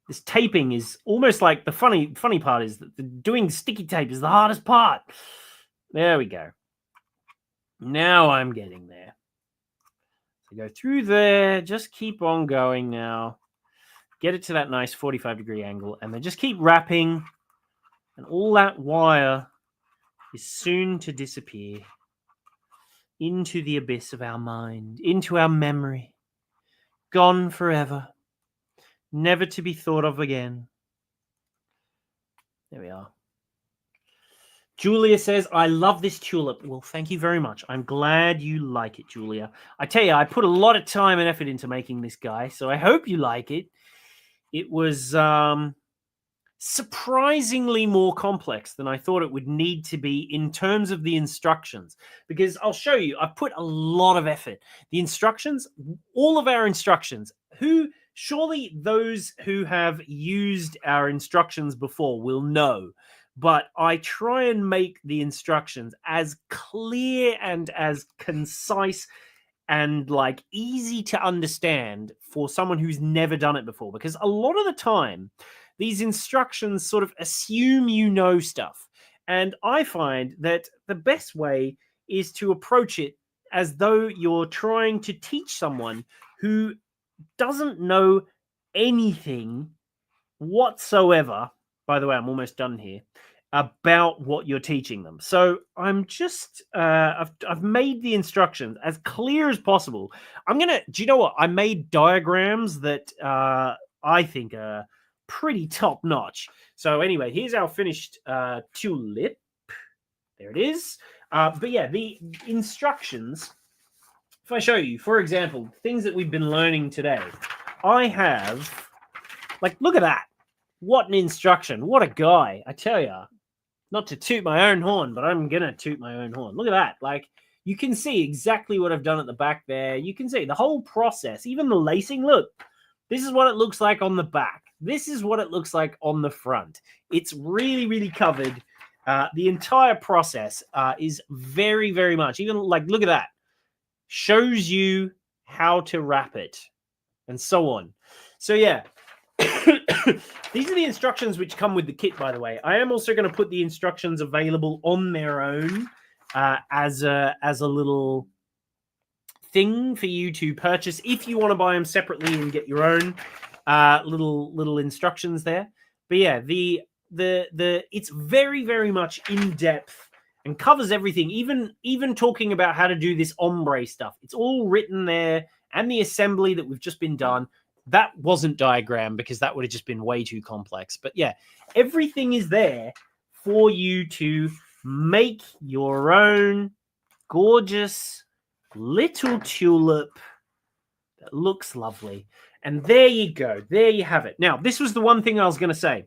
This taping is almost like the funny part is that doing sticky tape is the hardest part. There we go. Now I'm getting there. So go through there. Just keep on going now. Get it to that nice 45-degree angle. And then just keep wrapping. And all that wire is soon to disappear into the abyss of our mind, into our memory. Gone forever. Never to be thought of again. There we are. Julia says, I love this tulip. Well, thank you very much. I'm glad you like it, Julia. I tell you, I put a lot of time and effort into making this guy, so I hope you like it. It was surprisingly more complex than I thought it would need to be in terms of the instructions, because I'll show you, I've put a lot of effort. The instructions, all of our instructions, surely those who have used our instructions before will know, but I try and make the instructions as clear and as concise and easy to understand for someone who's never done it before, because a lot of the time these instructions sort of assume you know stuff, and I find that the best way is to approach it as though you're trying to teach someone who doesn't know anything whatsoever. By the way, I'm almost done here, about what you're teaching them. So I'm just I've made the instructions as clear as possible. Do you know what? I made diagrams that I think are pretty top notch. So anyway, here's our finished tulip. There it is. But yeah, the instructions, if I show you, for example, things that we've been learning today, I have, look at that. What an instruction. What a guy. I tell you, not to toot my own horn, but I'm going to toot my own horn. Look at that. You can see exactly what I've done at the back there. You can see the whole process, even the lacing. Look, this is what it looks like on the back. This is what it looks like on the front. It's really, really covered. The entire process is very, very much, even look at that. Shows you how to wrap it and so on. So yeah, these are the instructions which come with the kit, by the way. I am also going to put the instructions available on their own as a little thing for you to purchase if you want to buy them separately and get your own little instructions there. But yeah, the it's very, very much in depth and covers everything, even talking about how to do this ombre stuff. It's all written there, and the assembly that we've just been done. That wasn't diagrammed because that would have just been way too complex. But yeah, everything is there for you to make your own gorgeous little tulip that looks lovely. And there you go. There you have it. Now, this was the one thing I was going to say.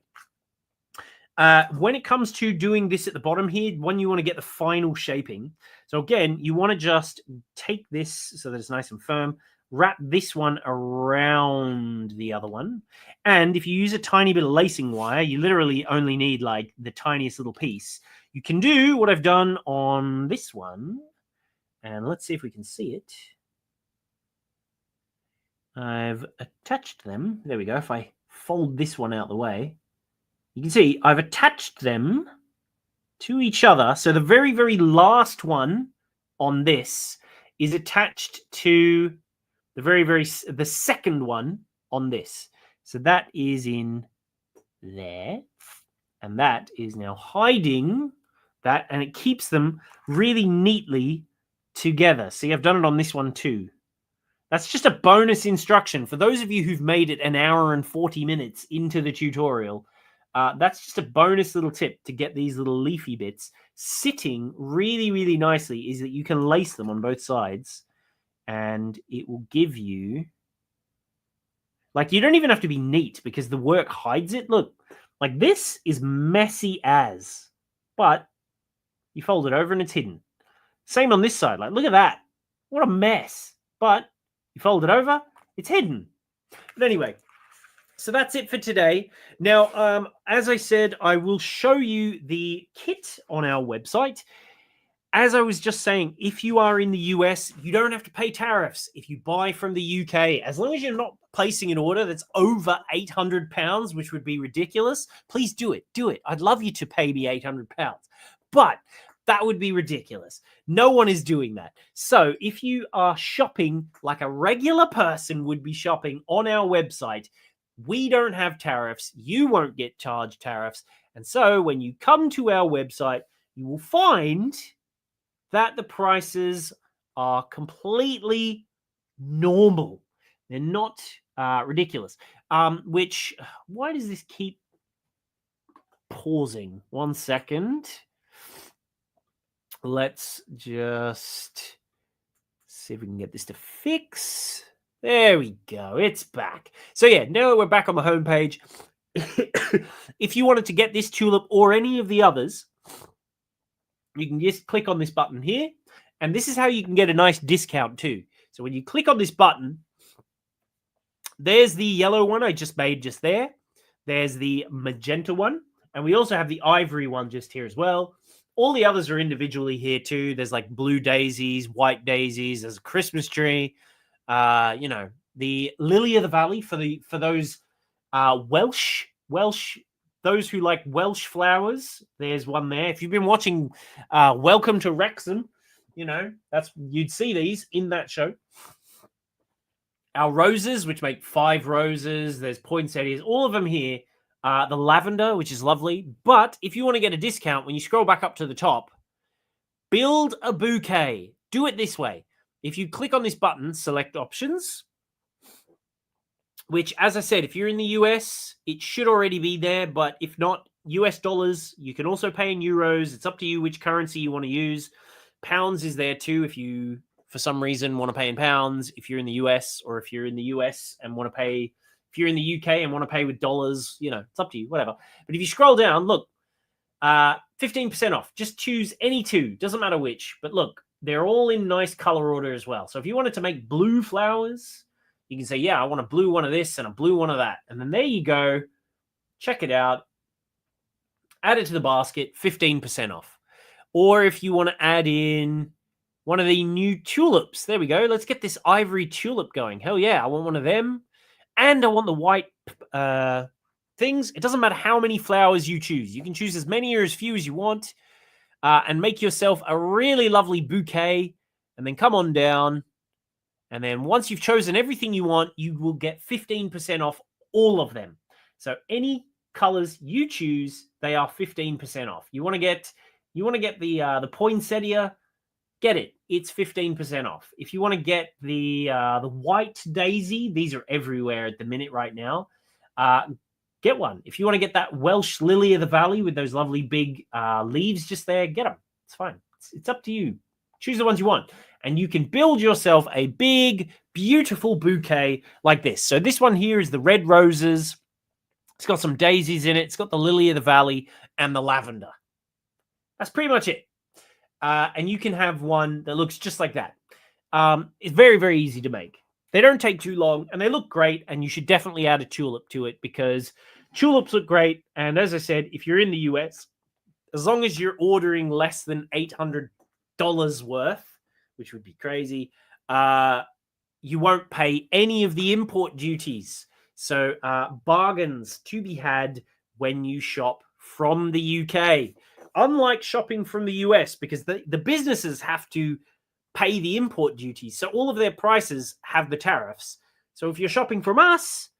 When it comes to doing this at the bottom here, when you want to get the final shaping. So again, you want to just take this so that it's nice and firm, wrap this one around the other one. And if you use a tiny bit of lacing wire, you literally only need like the tiniest little piece. You can do what I've done on this one. And let's see if we can see it. I've attached them. There we go. If I fold this one out the way, you can see I've attached them to each other. So the very, very last one on this is attached to the second one on this. So that is in there. And that is now hiding that. And it keeps them really neatly together. See, I've done it on this one too. That's just a bonus instruction. For those of you who've made it an hour and 40 minutes into the tutorial, that's just a bonus little tip to get these little leafy bits sitting really, really nicely, is that you can lace them on both sides and it will give you, like, you don't even have to be neat because the work hides it. Look, like this is messy as, but you fold it over and it's hidden. Same on this side. Like, look at that. What a mess. But you fold it over, it's hidden. But anyway, so that's it for today. Now, as I said, I will show you the kit on our website. As I was just saying, if you are in the US, you don't have to pay tariffs if you buy from the UK. As long as you're not placing an order that's over £800, which would be ridiculous, please do it. Do it. I'd love you to pay me £800. But that would be ridiculous. No one is doing that. So if you are shopping like a regular person would be shopping on our website, we don't have tariffs. You won't get charged tariffs. And so when you come to our website, you will find that the prices are completely normal. They're not ridiculous. Why does this keep pausing? 1 second. Let's just see if we can get this to fix. There we go. It's back. So yeah, now we're back on the home page. If you wanted to get this tulip or any of the others, you can just click on this button here. And this is how you can get a nice discount too. So when you click on this button, there's the yellow one I just made just there. There's the magenta one. And we also have the ivory one just here as well. All the others are individually here too. There's like blue daisies, white daisies. There's a Christmas tree. The lily of the valley for those Welsh, those who like Welsh flowers. There's one there. If you've been watching Welcome to Wrexham, you'd see these in that show. Our roses, which make 5 roses. There's poinsettias. All of them here. The lavender, which is lovely. But if you want to get a discount, when you scroll back up to the top, build a bouquet. Do it this way. If you click on this button, select options, which, as I said, if you're in the US, it should already be there. But if not, US dollars, you can also pay in euros. It's up to you which currency you want to use. Pounds is there too if you, for some reason, want to pay in pounds. If you're in the US, or if you're in the US and want to pay... If you're in the UK and want to pay with dollars, it's up to you, whatever. But if you scroll down, look, 15% off. Just choose any two. Doesn't matter which. But look, they're all in nice color order as well. So if you wanted to make blue flowers, you can say, yeah, I want a blue one of this and a blue one of that. And then there you go. Check it out. Add it to the basket, 15% off. Or if you want to add in one of the new tulips, there we go. Let's get this ivory tulip going. Hell yeah, I want one of them. And I want the white things. It doesn't matter how many flowers you choose. You can choose as many or as few as you want and make yourself a really lovely bouquet and then come on down. And then once you've chosen everything you want, you will get 15% off all of them. So any colors you choose, they are 15% off. You want to get the poinsettia, get it. It's 15% off. If you want to get the white daisy, these are everywhere at the minute right now. Get one. If you want to get that Welsh lily of the valley with those lovely big leaves just there, get them. It's fine. It's up to you. Choose the ones you want. And you can build yourself a big, beautiful bouquet like this. So this one here is the red roses. It's got some daisies in it. It's got the lily of the valley and the lavender. That's pretty much it. And you can have one that looks just like that. It's very, very easy to make. They don't take too long, and they look great, and you should definitely add a tulip to it because tulips look great. And as I said, if you're in the US, as long as you're ordering less than $800 worth, which would be crazy, you won't pay any of the import duties. So bargains to be had when you shop from the UK. Unlike shopping from the US, because the businesses have to pay the import duties. So all of their prices have the tariffs. So if you're shopping from us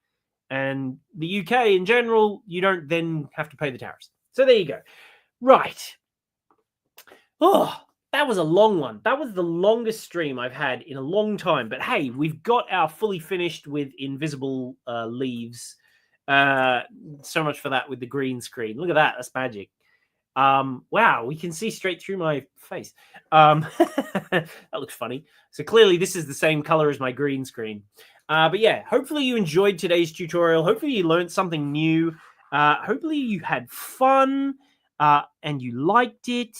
and the UK in general, you don't then have to pay the tariffs. So there you go. Right. Oh, that was a long one. That was the longest stream I've had in a long time. But hey, we've got our fully finished with invisible leaves. So much for that with the green screen. Look at that. That's magic. Wow, we can see straight through my face. That looks funny. So clearly this is the same color as my green screen. But yeah, hopefully you enjoyed today's tutorial. Hopefully you learned something new. Hopefully you had fun and you liked it.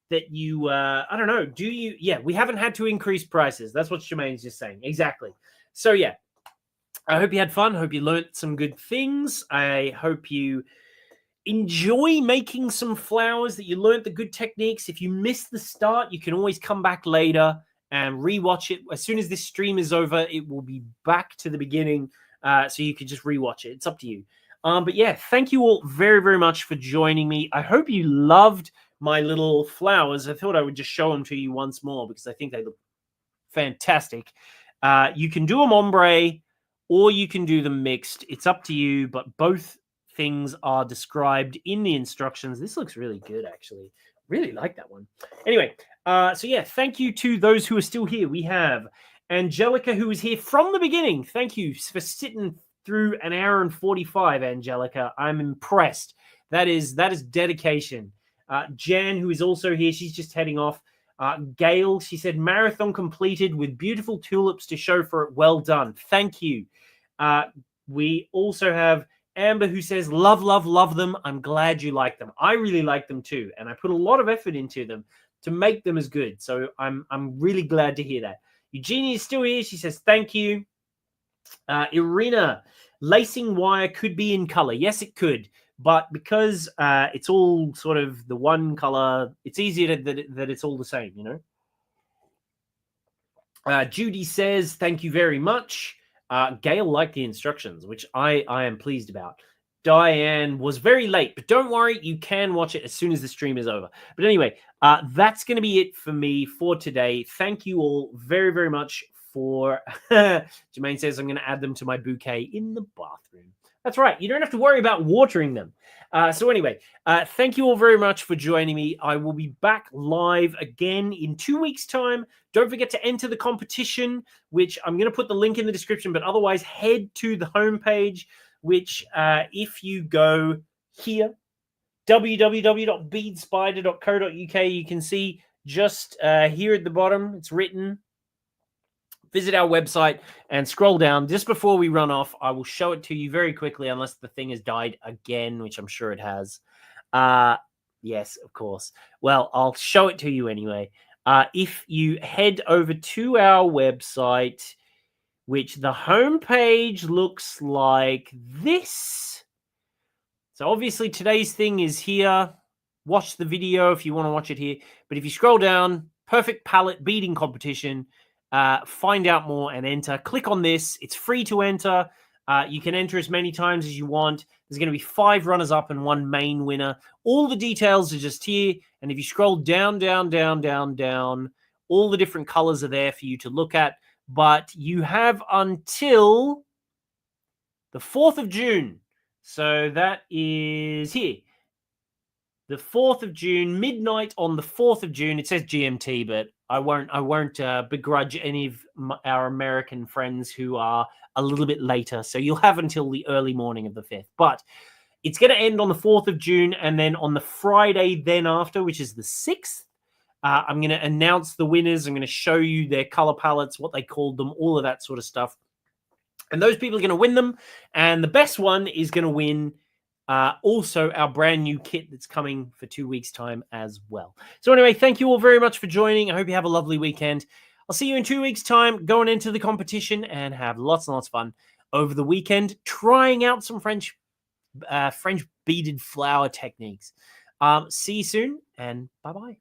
That you, I don't know, do you? Yeah, we haven't had to increase prices. That's what Jermaine's just saying. Exactly. So yeah, I hope you had fun. I hope you learned some good things. I hope you enjoy making some flowers, that you learned the good techniques. If you missed the start, you can always come back later and rewatch it. As soon as this stream is over, it will be back to the beginning, so you can just rewatch it. It's up to you. But yeah, thank you all very, very much for joining me. I hope you loved my little flowers. I thought I would just show them to you once more because I think they look fantastic. You can do them ombre or you can do them mixed. It's up to you, but both things are described in the instructions. This looks really good, actually. Really like that one. Anyway, so yeah, thank you to those who are still here. We have Angelica, who was here from the beginning. Thank you for sitting through an hour and 45, Angelica. I'm impressed. That is dedication. Jan, who is also here, she's just heading off. Gail, she said, marathon completed with beautiful tulips to show for it. Well done. Thank you. We also have Amber, who says, love, love, love them. I'm glad you like them. I really like them too. And I put a lot of effort into them to make them as good. So I'm really glad to hear that. Eugenie is still here. She says, thank you. Irina, lacing wire could be in color. Yes, it could. But because it's all sort of the one color, it's easier that it's all the same, you know. Judy says, thank you very much. Gail liked the instructions, which I am pleased about. Diane was very late, but don't worry, you can watch it as soon as the stream is over. But anyway, that's going to be it for me for today. Thank you all very, very much for... Jermaine says I'm going to add them to my bouquet in the bathroom. That's right. You don't have to worry about watering them. So anyway, thank you all very much for joining me. I will be back live again in 2 weeks' time. Don't forget to enter the competition, which I'm going to put the link in the description, but otherwise head to the homepage, which if you go here, www.beadspider.co.uk, you can see just here at the bottom, it's written. Visit our website and scroll down. Just before we run off, I will show it to you very quickly, unless the thing has died again, which I'm sure it has. Yes, of course. Well, I'll show it to you anyway. If you head over to our website, which the homepage looks like this. So obviously today's thing is here. Watch the video if you want to watch it here. But if you scroll down, perfect palette beading competition. Find out more and enter. Click on this. It's free to enter. You can enter as many times as you want. There's going to be 5 runners-up and 1 main winner. All the details are just here. And if you scroll down, down, down, down, down, all the different colors are there for you to look at. But you have until the 4th of June. So that is here. The 4th of June, midnight on the 4th of June. It says GMT, but I won't begrudge any of our American friends who are a little bit later. So you'll have until the early morning of the 5th. But it's going to end on the 4th of June. And then on the Friday then after, which is the 6th, I'm going to announce the winners. I'm going to show you their color palettes, what they called them, all of that sort of stuff. And those people are going to win them. And the best one is going to win also our brand new kit that's coming for 2 weeks' time as well. So anyway, thank you all very much for joining. I hope you have a lovely weekend. I'll see you in 2 weeks' time going into the competition and have lots and lots of fun over the weekend trying out some French beaded flower techniques. See you soon and bye-bye.